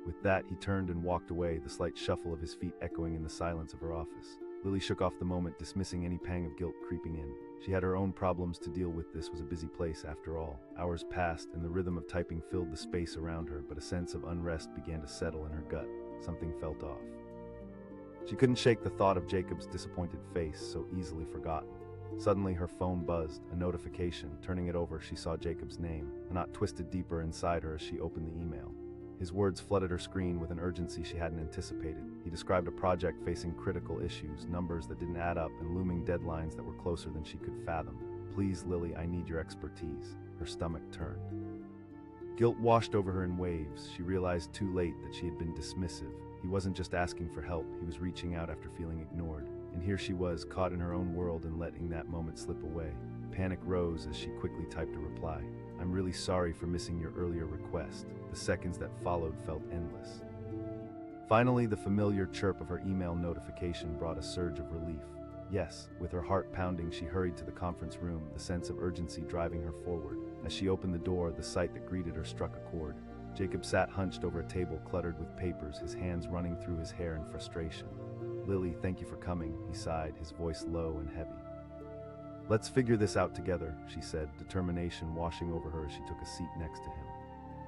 With that, he turned and walked away, the slight shuffle of his feet echoing in the silence of her office. Lily shook off the moment, dismissing any pang of guilt creeping in. She had her own problems to deal with. This was a busy place after all. Hours passed, and the rhythm of typing filled the space around her, but a sense of unrest began to settle in her gut. Something felt off. She couldn't shake the thought of Jacob's disappointed face, so easily forgotten. Suddenly, her phone buzzed, a notification. Turning it over, she saw Jacob's name. A knot twisted deeper inside her as she opened the email. His words flooded her screen with an urgency she hadn't anticipated. He described a project facing critical issues, numbers that didn't add up, and looming deadlines that were closer than she could fathom. "Please, Lily, I need your expertise." Her stomach turned. Guilt washed over her in waves. She realized too late that she had been dismissive. He wasn't just asking for help, he was reaching out after feeling ignored. And here she was, caught in her own world and letting that moment slip away. Panic rose as she quickly typed a reply. "I'm really sorry for missing your earlier request." The seconds that followed felt endless. Finally, the familiar chirp of her email notification brought a surge of relief. Yes, with her heart pounding, she hurried to the conference room, the sense of urgency driving her forward. As she opened the door, the sight that greeted her struck a chord. Jacob sat hunched over a table cluttered with papers, his hands running through his hair in frustration. "Lily, thank you for coming," he sighed, his voice low and heavy. "Let's figure this out together," she said, determination washing over her as she took a seat next to him.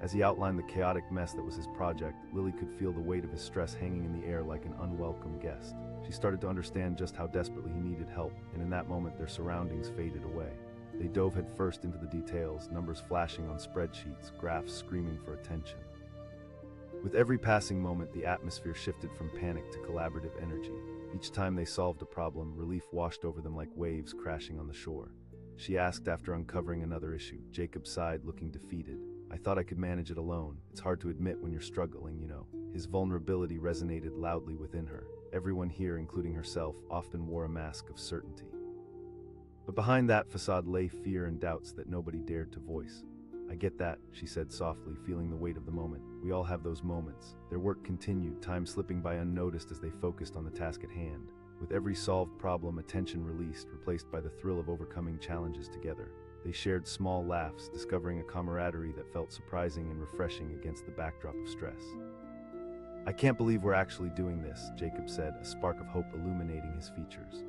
As he outlined the chaotic mess that was his project, Lily could feel the weight of his stress hanging in the air like an unwelcome guest. She started to understand just how desperately he needed help, and in that moment their surroundings faded away. They dove headfirst into the details, numbers flashing on spreadsheets, graphs screaming for attention. With every passing moment, the atmosphere shifted from panic to collaborative energy. Each time they solved a problem, relief washed over them like waves crashing on the shore. She asked after uncovering another issue. Jacob sighed, looking defeated. "I thought I could manage it alone. It's hard to admit when you're struggling, you know." His vulnerability resonated loudly within her. Everyone here, including herself, often wore a mask of certainty. But behind that facade lay fear and doubts that nobody dared to voice. "I get that," she said softly, feeling the weight of the moment. "We all have those moments." Their work continued, time slipping by unnoticed as they focused on the task at hand. With every solved problem, attention released, replaced by the thrill of overcoming challenges together. They shared small laughs, discovering a camaraderie that felt surprising and refreshing against the backdrop of stress. "I can't believe we're actually doing this," Jacob said, a spark of hope illuminating his features.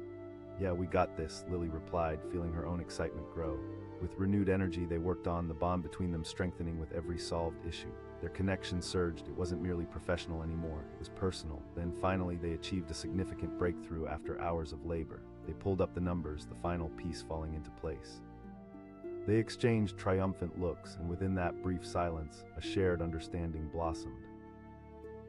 "Yeah, we got this," Lily replied, feeling her own excitement grow. With renewed energy, they worked on, the bond between them strengthening with every solved issue. Their connection surged. It wasn't merely professional anymore, it was personal. Then finally they achieved a significant breakthrough after hours of labor. They pulled up the numbers, the final piece falling into place. They exchanged triumphant looks, and within that brief silence, a shared understanding blossomed.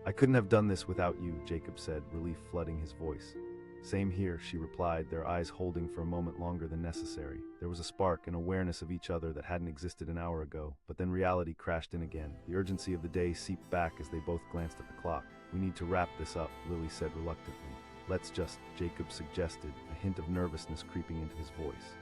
"I couldn't have done this without you," Jacob said, relief flooding his voice. "Same here," she replied, their eyes holding for a moment longer than necessary. There was a spark, an awareness of each other that hadn't existed an hour ago, but then reality crashed in again. The urgency of the day seeped back as they both glanced at the clock. "We need to wrap this up," Lily said reluctantly. "Let's just," Jacob suggested, a hint of nervousness creeping into his voice.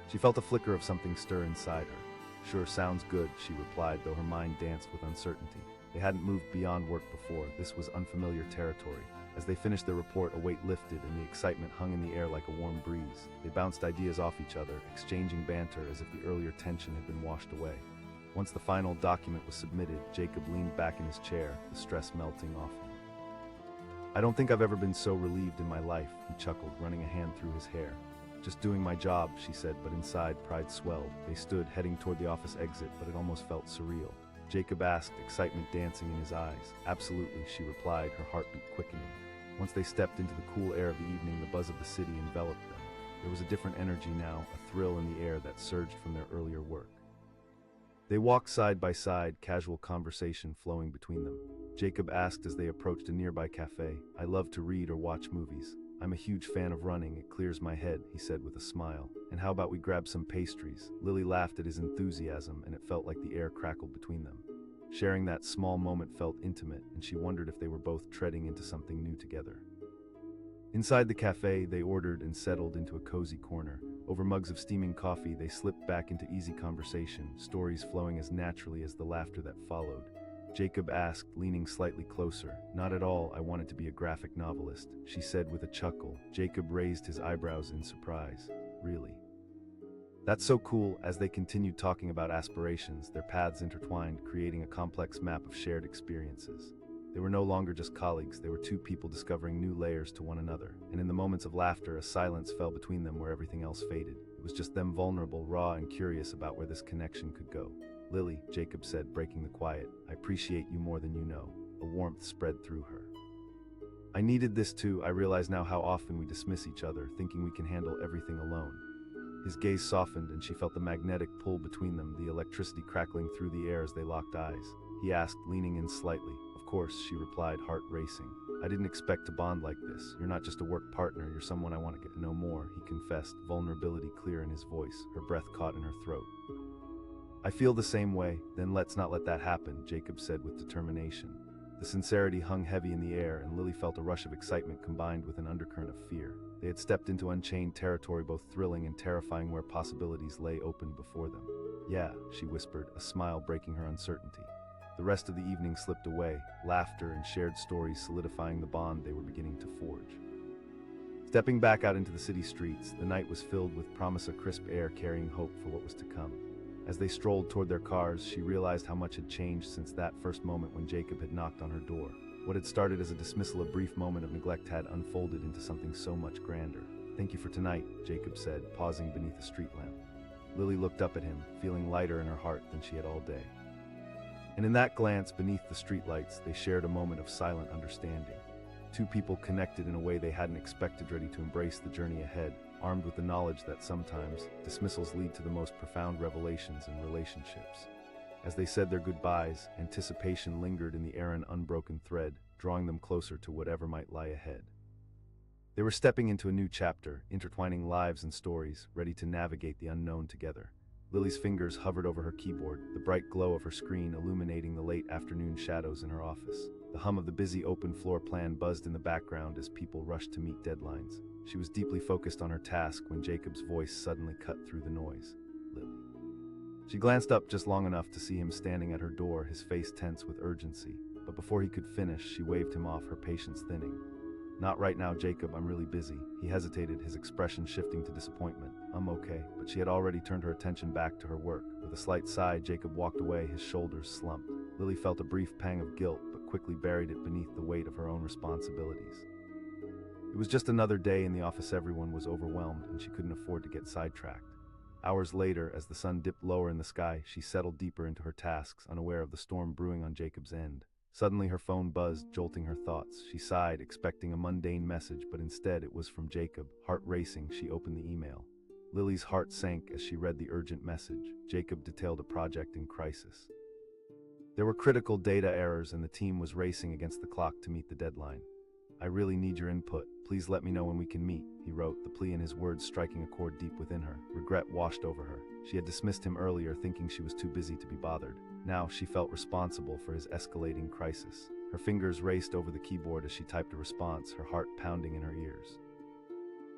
She felt a flicker of something stir inside her. "Sure, sounds good," she replied, though her mind danced with uncertainty. They hadn't moved beyond work before. This was unfamiliar territory. As they finished their report, a weight lifted and the excitement hung in the air like a warm breeze. They bounced ideas off each other, exchanging banter as if the earlier tension had been washed away. Once the final document was submitted, Jacob leaned back in his chair, the stress melting off him. "I don't think I've ever been so relieved in my life," he chuckled, running a hand through his hair. "Just doing my job," she said, but inside pride swelled. They stood, heading toward the office exit, but it almost felt surreal. Jacob asked, excitement dancing in his eyes. "Absolutely," she replied, her heartbeat quickening. Once they stepped into the cool air of the evening, the buzz of the city enveloped them. There was a different energy now, a thrill in the air that surged from their earlier work. They walked side by side, casual conversation flowing between them. Jacob asked as they approached a nearby cafe, "I love to read or watch movies. I'm a huge fan of running, it clears my head," he said with a smile. "And how about we grab some pastries?" Lily laughed at his enthusiasm, and it felt like the air crackled between them. Sharing that small moment felt intimate, and she wondered if they were both treading into something new together. Inside the cafe, they ordered and settled into a cozy corner. Over mugs of steaming coffee, they slipped back into easy conversation, stories flowing as naturally as the laughter that followed. Jacob asked, leaning slightly closer. "Not at all, I wanted to be a graphic novelist," she said with a chuckle. Jacob raised his eyebrows in surprise. "Really?" "That's so cool." As they continued talking about aspirations, their paths intertwined, creating a complex map of shared experiences. They were no longer just colleagues, they were two people discovering new layers to one another, and in the moments of laughter, a silence fell between them where everything else faded. It was just them, vulnerable, raw, and curious about where this connection could go. "Lily," Jacob said, breaking the quiet, "I appreciate you more than you know." A warmth spread through her. "I needed this too. I realize now how often we dismiss each other, thinking we can handle everything alone." His gaze softened, and she felt the magnetic pull between them, the electricity crackling through the air as they locked eyes. He asked, leaning in slightly. "Of course," she replied, heart racing. "I didn't expect to bond like this. You're not just a work partner, you're someone I want to get to know more," he confessed, vulnerability clear in his voice, her breath caught in her throat. "I feel the same way." "Then let's not let that happen," Jacob said with determination. The sincerity hung heavy in the air, and Lily felt a rush of excitement combined with an undercurrent of fear. They had stepped into unchained territory, both thrilling and terrifying, where possibilities lay open before them. "Yeah," she whispered, a smile breaking her uncertainty. The rest of the evening slipped away, laughter and shared stories solidifying the bond they were beginning to forge. Stepping back out into the city streets, the night was filled with promise of crisp air carrying hope for what was to come. As they strolled toward their cars, she realized how much had changed since that first moment when Jacob had knocked on her door. What had started as a dismissal, a brief moment of neglect, had unfolded into something so much grander. "Thank you for tonight," Jacob said, pausing beneath a street lamp. Lily looked up at him, feeling lighter in her heart than she had all day. And in that glance beneath the streetlights, they shared a moment of silent understanding. Two people connected in a way they hadn't expected, ready to embrace the journey ahead, armed with the knowledge that sometimes dismissals lead to the most profound revelations in relationships. As they said their goodbyes, anticipation lingered in the air, an unbroken thread, drawing them closer to whatever might lie ahead. They were stepping into a new chapter, intertwining lives and stories, ready to navigate the unknown together. Lily's fingers hovered over her keyboard, the bright glow of her screen illuminating the late afternoon shadows in her office. The hum of the busy open floor plan buzzed in the background as people rushed to meet deadlines. She was deeply focused on her task when Jacob's voice suddenly cut through the noise. "Lily." She glanced up just long enough to see him standing at her door, his face tense with urgency. But before he could finish, she waved him off, her patience thinning. "Not right now, Jacob, I'm really busy." He hesitated, his expression shifting to disappointment. "I'm okay." But she had already turned her attention back to her work. With a slight sigh, Jacob walked away, his shoulders slumped. Lily felt a brief pang of guilt, but quickly buried it beneath the weight of her own responsibilities. It was just another day in the office. Everyone was overwhelmed, and she couldn't afford to get sidetracked. Hours later, as the sun dipped lower in the sky, she settled deeper into her tasks, unaware of the storm brewing on Jacob's end. Suddenly her phone buzzed, jolting her thoughts. She sighed, expecting a mundane message, but instead it was from Jacob. Heart racing, she opened the email. Lily's heart sank as she read the urgent message. Jacob detailed a project in crisis. There were critical data errors and the team was racing against the clock to meet the deadline. "I really need your input. Please let me know when we can meet," he wrote, the plea in his words striking a chord deep within her. Regret washed over her. She had dismissed him earlier, thinking she was too busy to be bothered. Now she felt responsible for his escalating crisis. Her fingers raced over the keyboard as she typed a response, her heart pounding in her ears.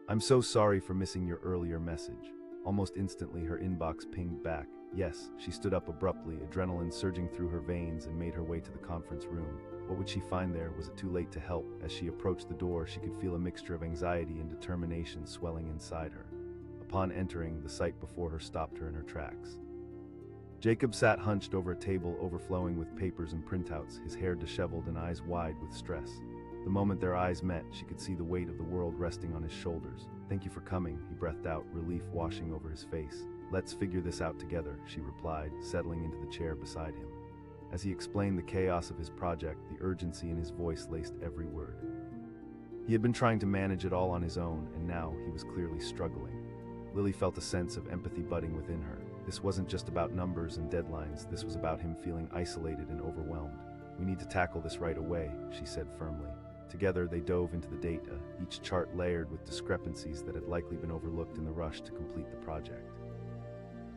"I'm so sorry for missing your earlier message." Almost instantly, her inbox pinged back. Yes, she stood up abruptly, adrenaline surging through her veins, and made her way to the conference room. What would she find there? Was it too late to help? As she approached the door, she could feel a mixture of anxiety and determination swelling inside her. Upon entering, the sight before her stopped her in her tracks. Jacob sat hunched over a table overflowing with papers and printouts, his hair disheveled and eyes wide with stress. The moment their eyes met, she could see the weight of the world resting on his shoulders. "Thank you for coming," he breathed out, relief washing over his face. "Let's figure this out together," she replied, settling into the chair beside him. As he explained the chaos of his project, the urgency in his voice laced every word. He had been trying to manage it all on his own, and now he was clearly struggling. Lily felt a sense of empathy budding within her. This wasn't just about numbers and deadlines, this was about him feeling isolated and overwhelmed. "We need to tackle this right away," she said firmly. Together they dove into the data, each chart layered with discrepancies that had likely been overlooked in the rush to complete the project.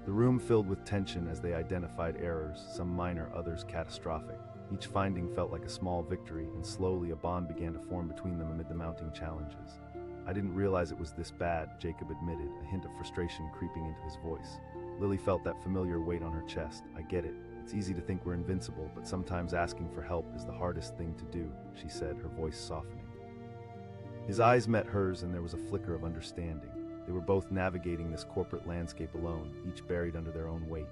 The room filled with tension as they identified errors, some minor, others catastrophic. Each finding felt like a small victory, and slowly a bond began to form between them amid the mounting challenges. "I didn't realize it was this bad," Jacob admitted, a hint of frustration creeping into his voice. Lily felt that familiar weight on her chest. "I get it. It's easy to think we're invincible, but sometimes asking for help is the hardest thing to do," she said, her voice softening. His eyes met hers, and there was a flicker of understanding. They were both navigating this corporate landscape alone, each buried under their own weight.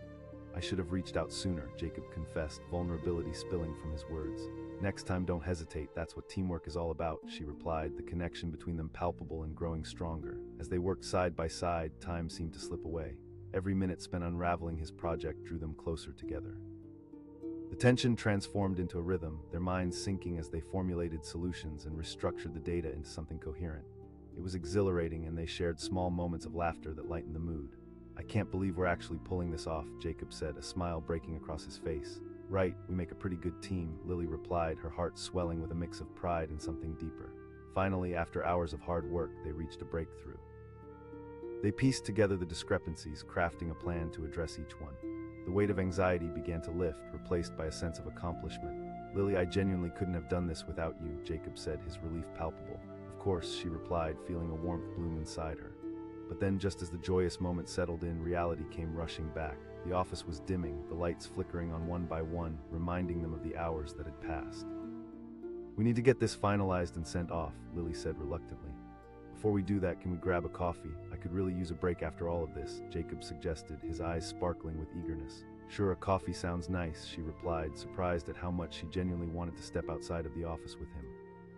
"I should have reached out sooner," Jacob confessed, vulnerability spilling from his words. "Next time, don't hesitate. That's what teamwork is all about," she replied, the connection between them palpable and growing stronger. As they worked side by side, time seemed to slip away. Every minute spent unraveling his project drew them closer together. The tension transformed into a rhythm, their minds syncing as they formulated solutions and restructured the data into something coherent. It was exhilarating, and they shared small moments of laughter that lightened the mood. "I can't believe we're actually pulling this off," Jacob said, a smile breaking across his face. "Right, we make a pretty good team," Lily replied, her heart swelling with a mix of pride and something deeper. Finally, after hours of hard work, they reached a breakthrough. They pieced together the discrepancies, crafting a plan to address each one. The weight of anxiety began to lift, replaced by a sense of accomplishment. "Lily, I genuinely couldn't have done this without you," Jacob said, his relief palpable. "Of course," she replied, feeling a warmth bloom inside her. But then, just as the joyous moment settled in, reality came rushing back. The office was dimming, the lights flickering on one by one, reminding them of the hours that had passed. "We need to get this finalized and sent off," Lily said reluctantly. "Before we do that, can we grab a coffee? I could really use a break after all of this," Jacob suggested, his eyes sparkling with eagerness. "Sure, a coffee sounds nice," she replied, surprised at how much she genuinely wanted to step outside of the office with him.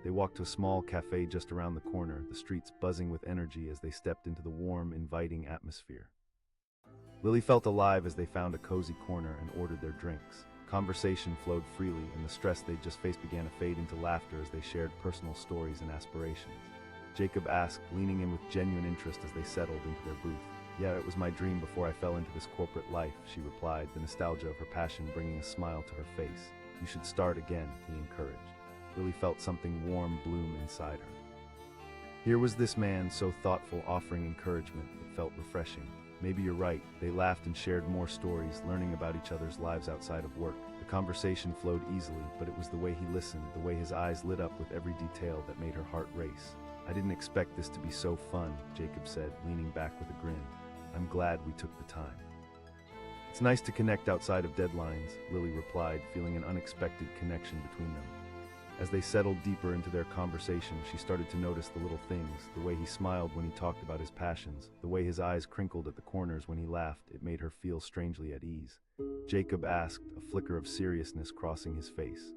They walked to a small cafe just around the corner, the streets buzzing with energy as they stepped into the warm, inviting atmosphere. Lily felt alive as they found a cozy corner and ordered their drinks. Conversation flowed freely, and the stress they'd just faced began to fade into laughter as they shared personal stories and aspirations. Jacob asked, leaning in with genuine interest as they settled into their booth. "Yeah, it was my dream before I fell into this corporate life," she replied, the nostalgia of her passion bringing a smile to her face. "You should start again," he encouraged. Lily felt something warm bloom inside her. Here was this man, so thoughtful, offering encouragement. It felt refreshing. "Maybe you're right." They laughed and shared more stories, learning about each other's lives outside of work. The conversation flowed easily, but it was the way he listened, the way his eyes lit up with every detail that made her heart race. "I didn't expect this to be so fun," Jacob said, leaning back with a grin. "I'm glad we took the time." "It's nice to connect outside of deadlines," Lily replied, feeling an unexpected connection between them. As they settled deeper into their conversation, she started to notice the little things, the way he smiled when he talked about his passions, the way his eyes crinkled at the corners when he laughed. It made her feel strangely at ease. Jacob asked, a flicker of seriousness crossing his face.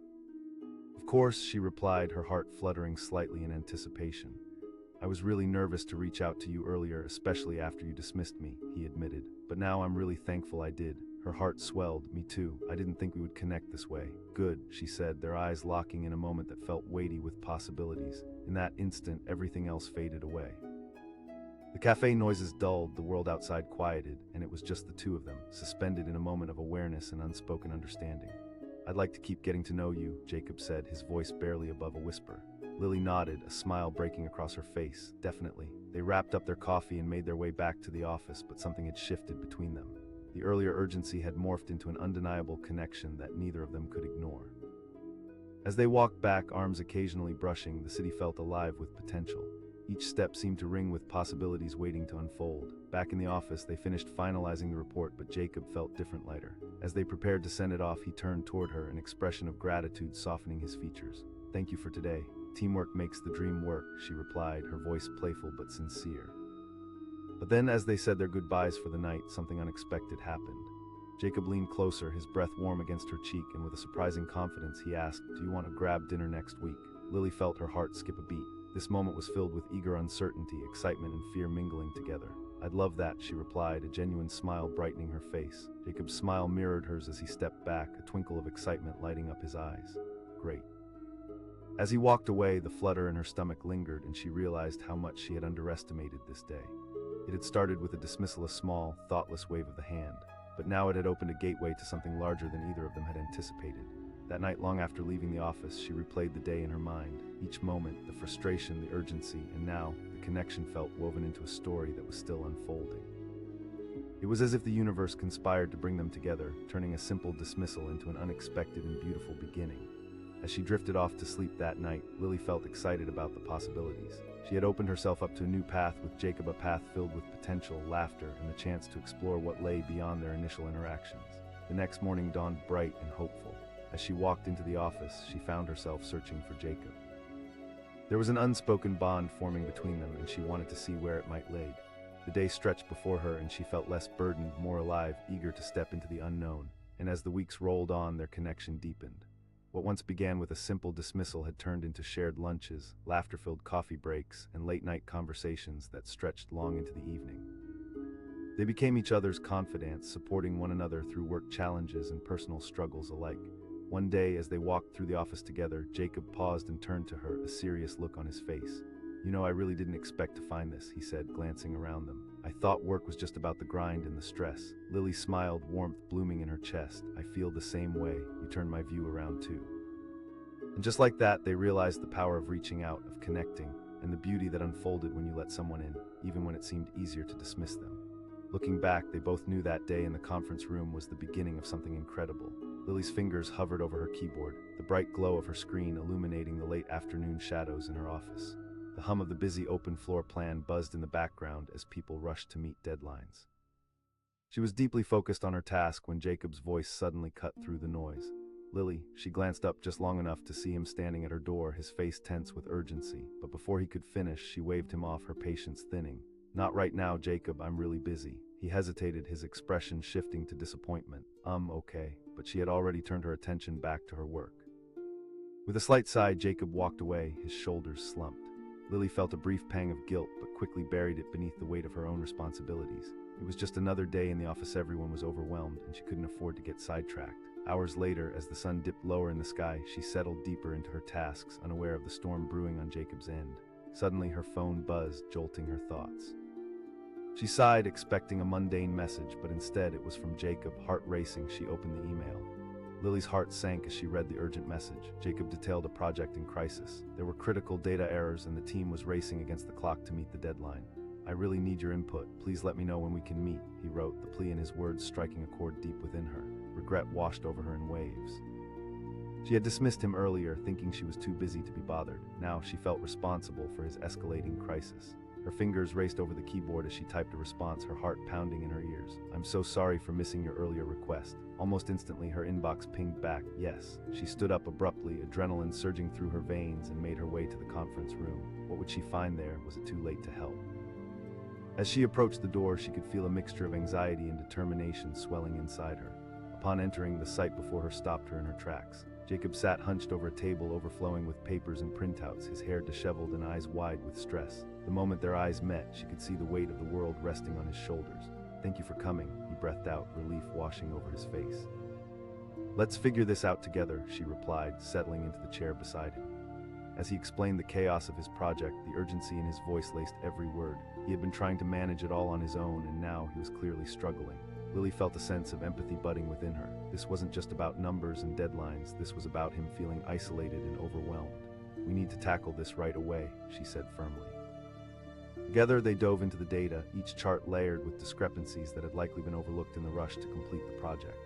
"Of course," she replied, her heart fluttering slightly in anticipation. I was really nervous to reach out to you earlier, especially after you dismissed me, he admitted. But now I'm really thankful I did. Her heart swelled. Me too. I didn't think we would connect this way. Good, she said, their eyes locking in a moment that felt weighty with possibilities. In that instant, everything else faded away. The cafe noises dulled, the world outside quieted, and it was just the two of them, suspended in a moment of awareness and unspoken understanding. I'd like to keep getting to know you, Jacob said, his voice barely above a whisper. Lily nodded, a smile breaking across her face. Definitely. They wrapped up their coffee and made their way back to the office, but something had shifted between them. The earlier urgency had morphed into an undeniable connection that neither of them could ignore. As they walked back, arms occasionally brushing, the city felt alive with potential. Each step seemed to ring with possibilities waiting to unfold. Back in the office, they finished finalizing the report, but Jacob felt different lighter. As they prepared to send it off, he turned toward her, an expression of gratitude softening his features. Thank you for today. Teamwork makes the dream work, she replied, her voice playful but sincere. But then, as they said their goodbyes for the night, something unexpected happened. Jacob leaned closer, his breath warm against her cheek, and with a surprising confidence he asked, "Do you want to grab dinner next week?" Lily felt her heart skip a beat. This moment was filled with eager uncertainty, excitement and fear mingling together. "I'd love that," she replied, a genuine smile brightening her face. Jacob's smile mirrored hers as he stepped back, a twinkle of excitement lighting up his eyes. "Great." As he walked away, the flutter in her stomach lingered, and she realized how much she had underestimated this day. It had started with a dismissal, a small, thoughtless wave of the hand, but now it had opened a gateway to something larger than either of them had anticipated. That night, long after leaving the office, she replayed the day in her mind. Each moment, the frustration, the urgency, and now, the connection felt woven into a story that was still unfolding. It was as if the universe conspired to bring them together, turning a simple dismissal into an unexpected and beautiful beginning. As she drifted off to sleep that night, Lily felt excited about the possibilities. She had opened herself up to a new path with Jacob, a path filled with potential, laughter, and the chance to explore what lay beyond their initial interactions. The next morning dawned bright and hopeful. As she walked into the office, she found herself searching for Jacob. There was an unspoken bond forming between them, and she wanted to see where it might lead. The day stretched before her, and she felt less burdened, more alive, eager to step into the unknown. And as the weeks rolled on, their connection deepened. What once began with a simple dismissal had turned into shared lunches, laughter-filled coffee breaks, and late-night conversations that stretched long into the evening. They became each other's confidants, supporting one another through work challenges and personal struggles alike. One day, as they walked through the office together, Jacob paused and turned to her, a serious look on his face. "You know, I really didn't expect to find this," he said, glancing around them. "I thought work was just about the grind and the stress." Lily smiled, warmth blooming in her chest. "I feel the same way. You turned my view around too." And just like that, they realized the power of reaching out, of connecting, and the beauty that unfolded when you let someone in, even when it seemed easier to dismiss them. Looking back, they both knew that day in the conference room was the beginning of something incredible. Lily's fingers hovered over her keyboard, the bright glow of her screen illuminating the late afternoon shadows in her office. The hum of the busy open floor plan buzzed in the background as people rushed to meet deadlines. She was deeply focused on her task when Jacob's voice suddenly cut through the noise. "Lily," she glanced up just long enough to see him standing at her door, his face tense with urgency, but before he could finish, she waved him off, her patience thinning. "Not right now, Jacob, I'm really busy." He hesitated, his expression shifting to disappointment. Okay," but she had already turned her attention back to her work. With a slight sigh, Jacob walked away, his shoulders slumped. Lily felt a brief pang of guilt, but quickly buried it beneath the weight of her own responsibilities. It was just another day in the office. Everyone was overwhelmed, and she couldn't afford to get sidetracked. Hours later, as the sun dipped lower in the sky, she settled deeper into her tasks, unaware of the storm brewing on Jacob's end. Suddenly, her phone buzzed, jolting her thoughts. She sighed, expecting a mundane message, but instead it was from Jacob. Heart racing, she opened the email. Lily's heart sank as she read the urgent message. Jacob detailed a project in crisis. There were critical data errors, and the team was racing against the clock to meet the deadline. "I really need your input. Please let me know when we can meet," he wrote, the plea in his words striking a chord deep within her. Regret washed over her in waves. She had dismissed him earlier, thinking she was too busy to be bothered. Now she felt responsible for his escalating crisis. Her fingers raced over the keyboard as she typed a response, her heart pounding in her ears. "I'm so sorry for missing your earlier request." Almost instantly, her inbox pinged back, "Yes." She stood up abruptly, adrenaline surging through her veins, and made her way to the conference room. What would she find there? Was it too late to help? As she approached the door, she could feel a mixture of anxiety and determination swelling inside her. Upon entering, the sight before her stopped her in her tracks. Jacob sat hunched over a table overflowing with papers and printouts, his hair disheveled and eyes wide with stress. The moment their eyes met, she could see the weight of the world resting on his shoulders. "Thank you for coming," he breathed out, relief washing over his face. "Let's figure this out together," she replied, settling into the chair beside him. As he explained the chaos of his project, the urgency in his voice laced every word. He had been trying to manage it all on his own, and now he was clearly struggling. Lily felt a sense of empathy budding within her. This wasn't just about numbers and deadlines, this was about him feeling isolated and overwhelmed. "We need to tackle this right away," she said firmly. Together they dove into the data, each chart layered with discrepancies that had likely been overlooked in the rush to complete the project.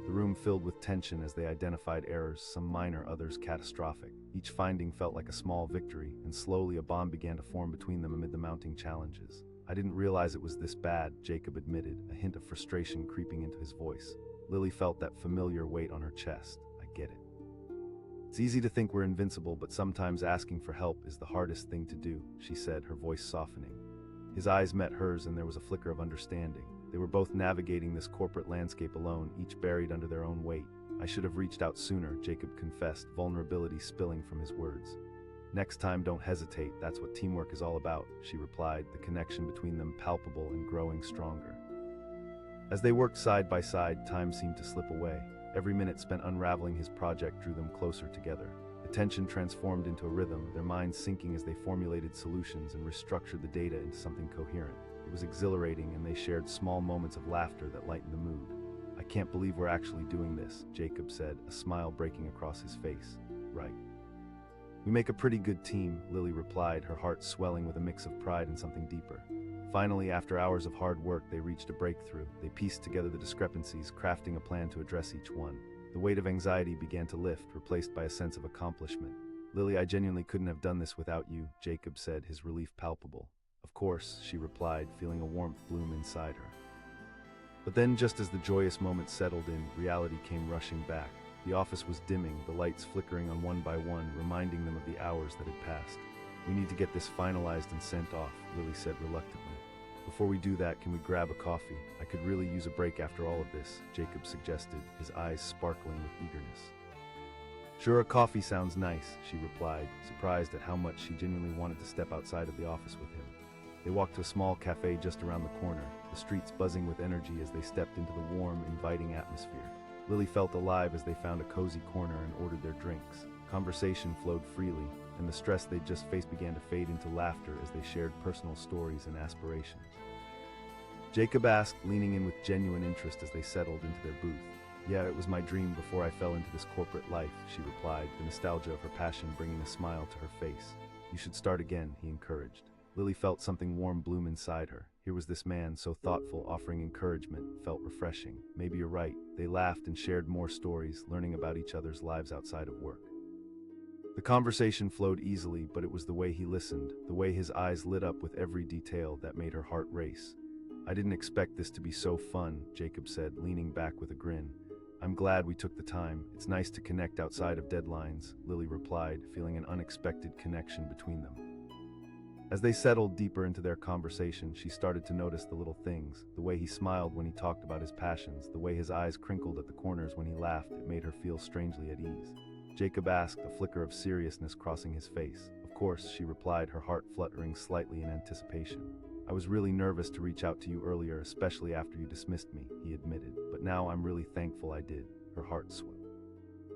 The room filled with tension as they identified errors, some minor, others catastrophic. Each finding felt like a small victory, and slowly a bond began to form between them amid the mounting challenges. "I didn't realize it was this bad," Jacob admitted, a hint of frustration creeping into his voice. Lily felt that familiar weight on her chest. "I get it. It's easy to think we're invincible, but sometimes asking for help is the hardest thing to do," she said, her voice softening. His eyes met hers, and there was a flicker of understanding. They were both navigating this corporate landscape alone, each buried under their own weight. "I should have reached out sooner," Jacob confessed, vulnerability spilling from his words. "Next time, don't hesitate. That's what teamwork is all about," she replied, the connection between them palpable and growing stronger. As they worked side by side, time seemed to slip away. Every minute spent unraveling his project drew them closer together. The tension transformed into a rhythm, their minds syncing as they formulated solutions and restructured the data into something coherent. It was exhilarating, and they shared small moments of laughter that lightened the mood. "I can't believe we're actually doing this," Jacob said, a smile breaking across his face. "Right. We make a pretty good team," Lily replied, her heart swelling with a mix of pride and something deeper. Finally, after hours of hard work, they reached a breakthrough. They pieced together the discrepancies, crafting a plan to address each one. The weight of anxiety began to lift, replaced by a sense of accomplishment. "Lily, I genuinely couldn't have done this without you," Jacob said, his relief palpable. "Of course," she replied, feeling a warmth bloom inside her. But then, just as the joyous moment settled in, reality came rushing back. The office was dimming, the lights flickering on one by one, reminding them of the hours that had passed. "We need to get this finalized and sent off," Lily said reluctantly. "Before we do that, can we grab a coffee? I could really use a break after all of this," Jacob suggested, his eyes sparkling with eagerness. "Sure, a coffee sounds nice," she replied, surprised at how much she genuinely wanted to step outside of the office with him. They walked to a small cafe just around the corner, the streets buzzing with energy as they stepped into the warm, inviting atmosphere. Lily felt alive as they found a cozy corner and ordered their drinks. Conversation flowed freely, and the stress they'd just faced began to fade into laughter as they shared personal stories and aspirations. Jacob asked, leaning in with genuine interest as they settled into their booth. "Yeah, it was my dream before I fell into this corporate life," she replied, the nostalgia of her passion bringing a smile to her face. "You should start again," he encouraged. Lily felt something warm bloom inside her. Here was this man, so thoughtful, offering encouragement, felt refreshing. "Maybe you're right." They laughed and shared more stories, learning about each other's lives outside of work. The conversation flowed easily, but it was the way he listened, the way his eyes lit up with every detail that made her heart race. "I didn't expect this to be so fun," Jacob said, leaning back with a grin. "I'm glad we took the time. It's nice to connect outside of deadlines," Lily replied, feeling an unexpected connection between them. As they settled deeper into their conversation, she started to notice the little things, the way he smiled when he talked about his passions, the way his eyes crinkled at the corners when he laughed. It made her feel strangely at ease. Jacob asked, a flicker of seriousness crossing his face. "Of course," she replied, her heart fluttering slightly in anticipation. "I was really nervous to reach out to you earlier, especially after you dismissed me," he admitted. "But now I'm really thankful I did." Her heart swelled.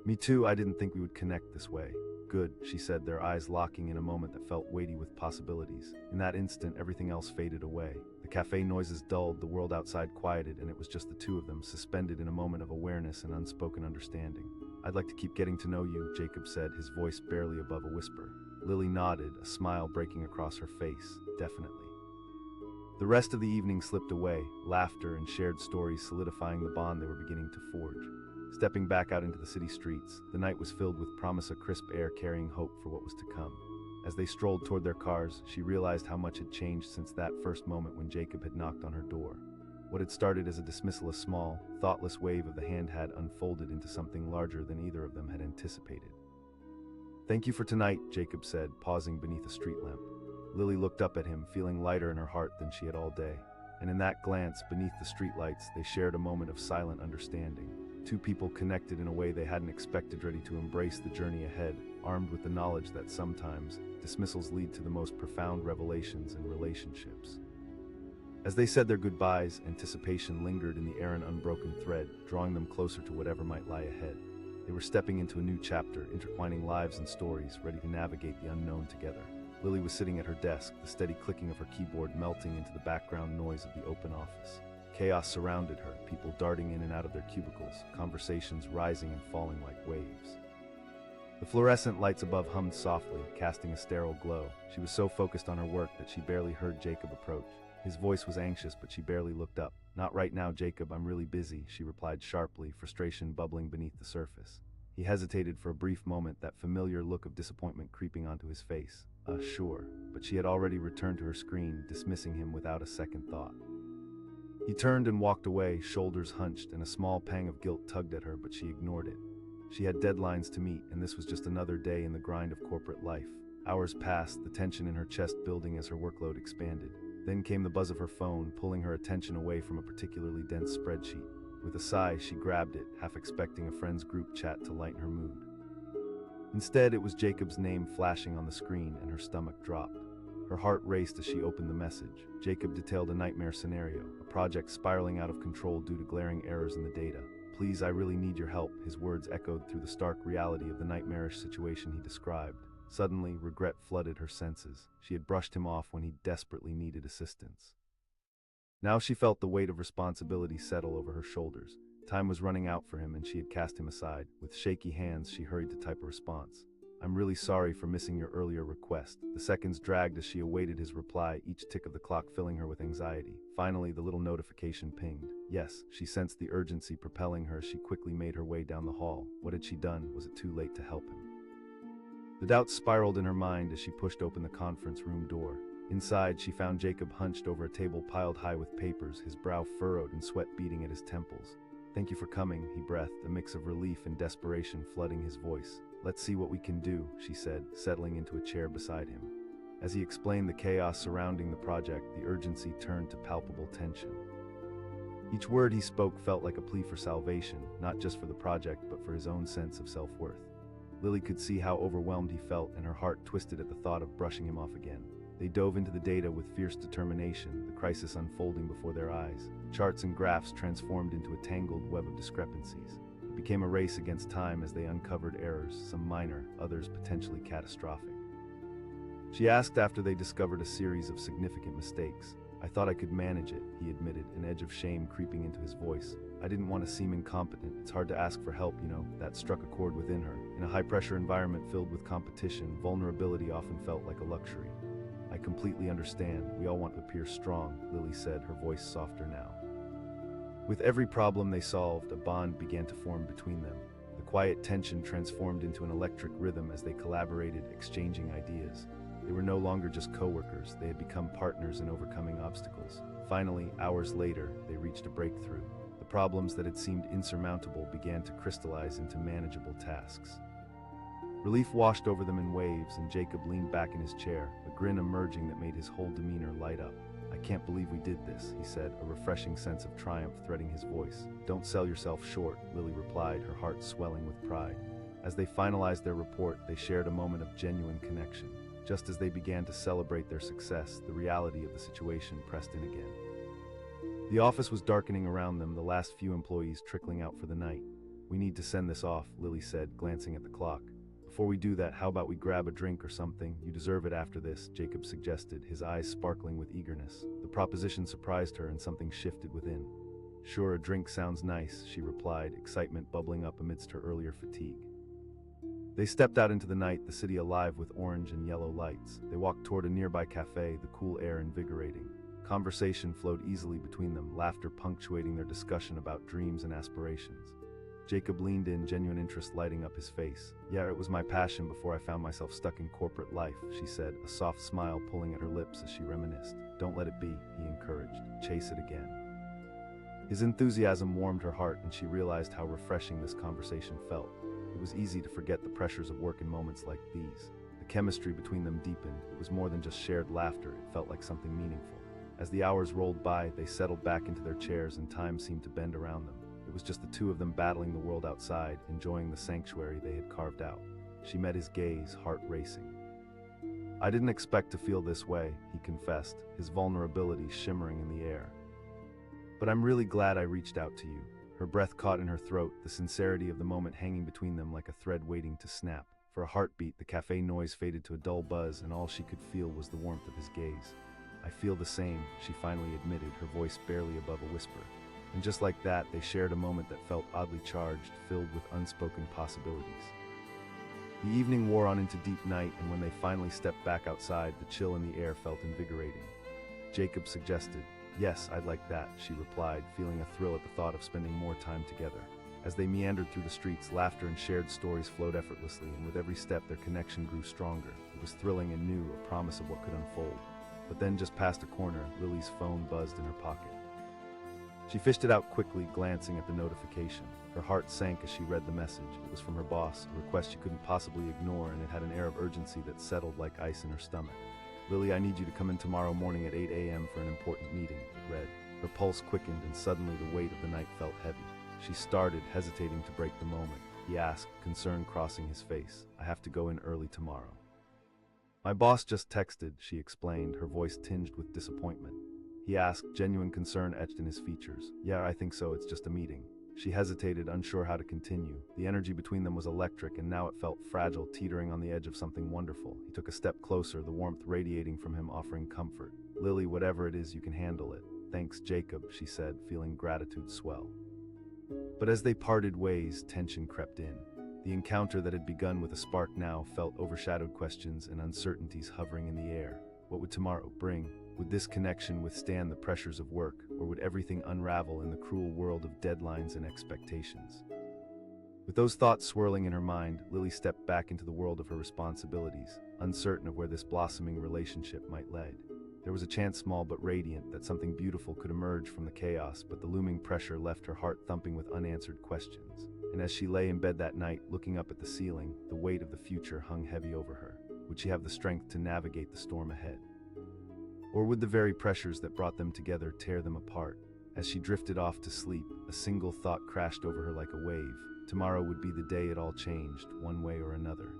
"Me too, I didn't think we would connect this way." "Good," she said, their eyes locking in a moment that felt weighty with possibilities. In that instant, everything else faded away. The cafe noises dulled, the world outside quieted, and it was just the two of them, suspended in a moment of awareness and unspoken understanding. "I'd like to keep getting to know you," Jacob said, his voice barely above a whisper. Lily nodded, a smile breaking across her face. "Definitely." The rest of the evening slipped away, laughter and shared stories solidifying the bond they were beginning to forge. Stepping back out into the city streets, the night was filled with promise of crisp air carrying hope for what was to come. As they strolled toward their cars, she realized how much had changed since that first moment when Jacob had knocked on her door. What had started as a dismissal, a small, thoughtless wave of the hand had unfolded into something larger than either of them had anticipated. "Thank you for tonight," Jacob said, pausing beneath a street lamp. Lily looked up at him, feeling lighter in her heart than she had all day. And in that glance, beneath the streetlights, they shared a moment of silent understanding. two people connected in a way they hadn't expected, ready to embrace the journey ahead, armed with the knowledge that sometimes dismissals lead to the most profound revelations in relationships. As they said their goodbyes, anticipation lingered in the air, an unbroken thread, drawing them closer to whatever might lie ahead. They were stepping into a new chapter, intertwining lives and stories, ready to navigate the unknown together. Lily was sitting at her desk, the steady clicking of her keyboard melting into the background noise of the open office. Chaos surrounded her, people darting in and out of their cubicles, conversations rising and falling like waves. The fluorescent lights above hummed softly, casting a sterile glow. She was so focused on her work that she barely heard Jacob approach. His voice was anxious, but she barely looked up. "Not right now, Jacob, I'm really busy," she replied sharply, frustration bubbling beneath the surface. He hesitated for a brief moment, that familiar look of disappointment creeping onto his face. Sure, but she had already returned to her screen, dismissing him without a second thought. He turned and walked away, shoulders hunched, and a small pang of guilt tugged at her, but she ignored it. She had deadlines to meet, and this was just another day in the grind of corporate life. Hours passed, the tension in her chest building as her workload expanded. Then came the buzz of her phone, pulling her attention away from a particularly dense spreadsheet. With a sigh, she grabbed it, half expecting a friend's group chat to lighten her mood. Instead, it was Jacob's name flashing on the screen, and her stomach dropped. Her heart raced as she opened the message. Jacob detailed a nightmare scenario, a project spiraling out of control due to glaring errors in the data. "Please, I really need your help," his words echoed through the stark reality of the nightmarish situation he described. Suddenly, regret flooded her senses. She had brushed him off when he desperately needed assistance. Now she felt the weight of responsibility settle over her shoulders. Time was running out for him, and she had cast him aside. With shaky hands, she hurried to type a response. "I'm really sorry for missing your earlier request." The seconds dragged as she awaited his reply, each tick of the clock filling her with anxiety. Finally, the little notification pinged. Yes, she sensed the urgency propelling her as she quickly made her way down the hall. What had she done? Was it too late to help him? The doubts spiraled in her mind as she pushed open the conference room door. Inside, she found Jacob hunched over a table piled high with papers, his brow furrowed and sweat beading at his temples. "Thank you for coming," he breathed, a mix of relief and desperation flooding his voice. "Let's see what we can do," she said, settling into a chair beside him. As he explained the chaos surrounding the project, the urgency turned to palpable tension. Each word he spoke felt like a plea for salvation, not just for the project, but for his own sense of self-worth. Lily could see how overwhelmed he felt, and her heart twisted at the thought of brushing him off again. They dove into the data with fierce determination, the crisis unfolding before their eyes. Charts and graphs transformed into a tangled web of discrepancies. It became a race against time as they uncovered errors, some minor, others potentially catastrophic. She asked after they discovered a series of significant mistakes. "I thought I could manage it," he admitted, an edge of shame creeping into his voice. "I didn't want to seem incompetent. It's hard to ask for help, you know." That struck a chord within her. In a high-pressure environment filled with competition, vulnerability often felt like a luxury. "I completely understand. We all want to appear strong," Lily said, her voice softer now. With every problem they solved, a bond began to form between them. The quiet tension transformed into an electric rhythm as they collaborated, exchanging ideas. They were no longer just co-workers, they had become partners in overcoming obstacles. Finally, hours later, they reached a breakthrough. The problems that had seemed insurmountable began to crystallize into manageable tasks. Relief washed over them in waves, and Jacob leaned back in his chair, a grin emerging that made his whole demeanor light up. "I can't believe we did this," he said, a refreshing sense of triumph threading his voice. "Don't sell yourself short," Lily replied, her heart swelling with pride. As they finalized their report, they shared a moment of genuine connection. Just as they began to celebrate their success, the reality of the situation pressed in again. The office was darkening around them, the last few employees trickling out for the night. "We need to send this off," Lily said, glancing at the clock. "Before we do that, how about we grab a drink or something? You deserve it after this," Jacob suggested, his eyes sparkling with eagerness. The proposition surprised her, and something shifted within. "Sure, a drink sounds nice," she replied, excitement bubbling up amidst her earlier fatigue. They stepped out into the night, the city alive with orange and yellow lights. They walked toward a nearby cafe, the cool air invigorating. Conversation flowed easily between them, laughter punctuating their discussion about dreams and aspirations. Jacob leaned in, genuine interest lighting up his face. "Yeah, it was my passion before I found myself stuck in corporate life," she said, a soft smile pulling at her lips as she reminisced. "Don't let it be," he encouraged. "Chase it again." His enthusiasm warmed her heart, and she realized how refreshing this conversation felt. It was easy to forget the pressures of work in moments like these. The chemistry between them deepened. It was more than just shared laughter, it felt like something meaningful. As the hours rolled by, they settled back into their chairs and time seemed to bend around them. It was just the two of them battling the world outside, enjoying the sanctuary they had carved out. She met his gaze, heart racing. "I didn't expect to feel this way," he confessed, his vulnerability shimmering in the air. "But I'm really glad I reached out to you." Her breath caught in her throat, the sincerity of the moment hanging between them like a thread waiting to snap. For a heartbeat, the cafe noise faded to a dull buzz, and all she could feel was the warmth of his gaze. "I feel the same," she finally admitted, her voice barely above a whisper. And just like that, they shared a moment that felt oddly charged, filled with unspoken possibilities. The evening wore on into deep night, and when they finally stepped back outside, the chill in the air felt invigorating. Jacob suggested, "Yes, I'd like that," she replied, feeling a thrill at the thought of spending more time together. As they meandered through the streets, laughter and shared stories flowed effortlessly, and with every step their connection grew stronger. It was thrilling and new, a promise of what could unfold. But then, just past a corner, Lily's phone buzzed in her pocket. She fished it out quickly, glancing at the notification. Her heart sank as she read the message. It was from her boss, a request she couldn't possibly ignore, and it had an air of urgency that settled like ice in her stomach. "Lily, I need you to come in tomorrow morning at 8 a.m. for an important meeting," it read. Her pulse quickened, and suddenly the weight of the night felt heavy. She started, hesitating to break the moment. He asked, concern crossing his face, "I have to go in early tomorrow." "My boss just texted," she explained, her voice tinged with disappointment. He asked, genuine concern etched in his features. "Yeah, I think so, it's just a meeting." She hesitated, unsure how to continue. The energy between them was electric, and now it felt fragile, teetering on the edge of something wonderful. He took a step closer, the warmth radiating from him, offering comfort. "Lily, whatever it is, you can handle it." "Thanks, Jacob," she said, feeling gratitude swell. But as they parted ways, tension crept in. The encounter that had begun with a spark now felt overshadowed, questions and uncertainties hovering in the air. What would tomorrow bring? Would this connection withstand the pressures of work, or would everything unravel in the cruel world of deadlines and expectations? With those thoughts swirling in her mind, Lily stepped back into the world of her responsibilities, uncertain of where this blossoming relationship might lead. There was a chance, small but radiant, that something beautiful could emerge from the chaos, but the looming pressure left her heart thumping with unanswered questions. And as she lay in bed that night, looking up at the ceiling, the weight of the future hung heavy over her. Would she have the strength to navigate the storm ahead? Or would the very pressures that brought them together tear them apart? As she drifted off to sleep, a single thought crashed over her like a wave. Tomorrow would be the day it all changed, one way or another.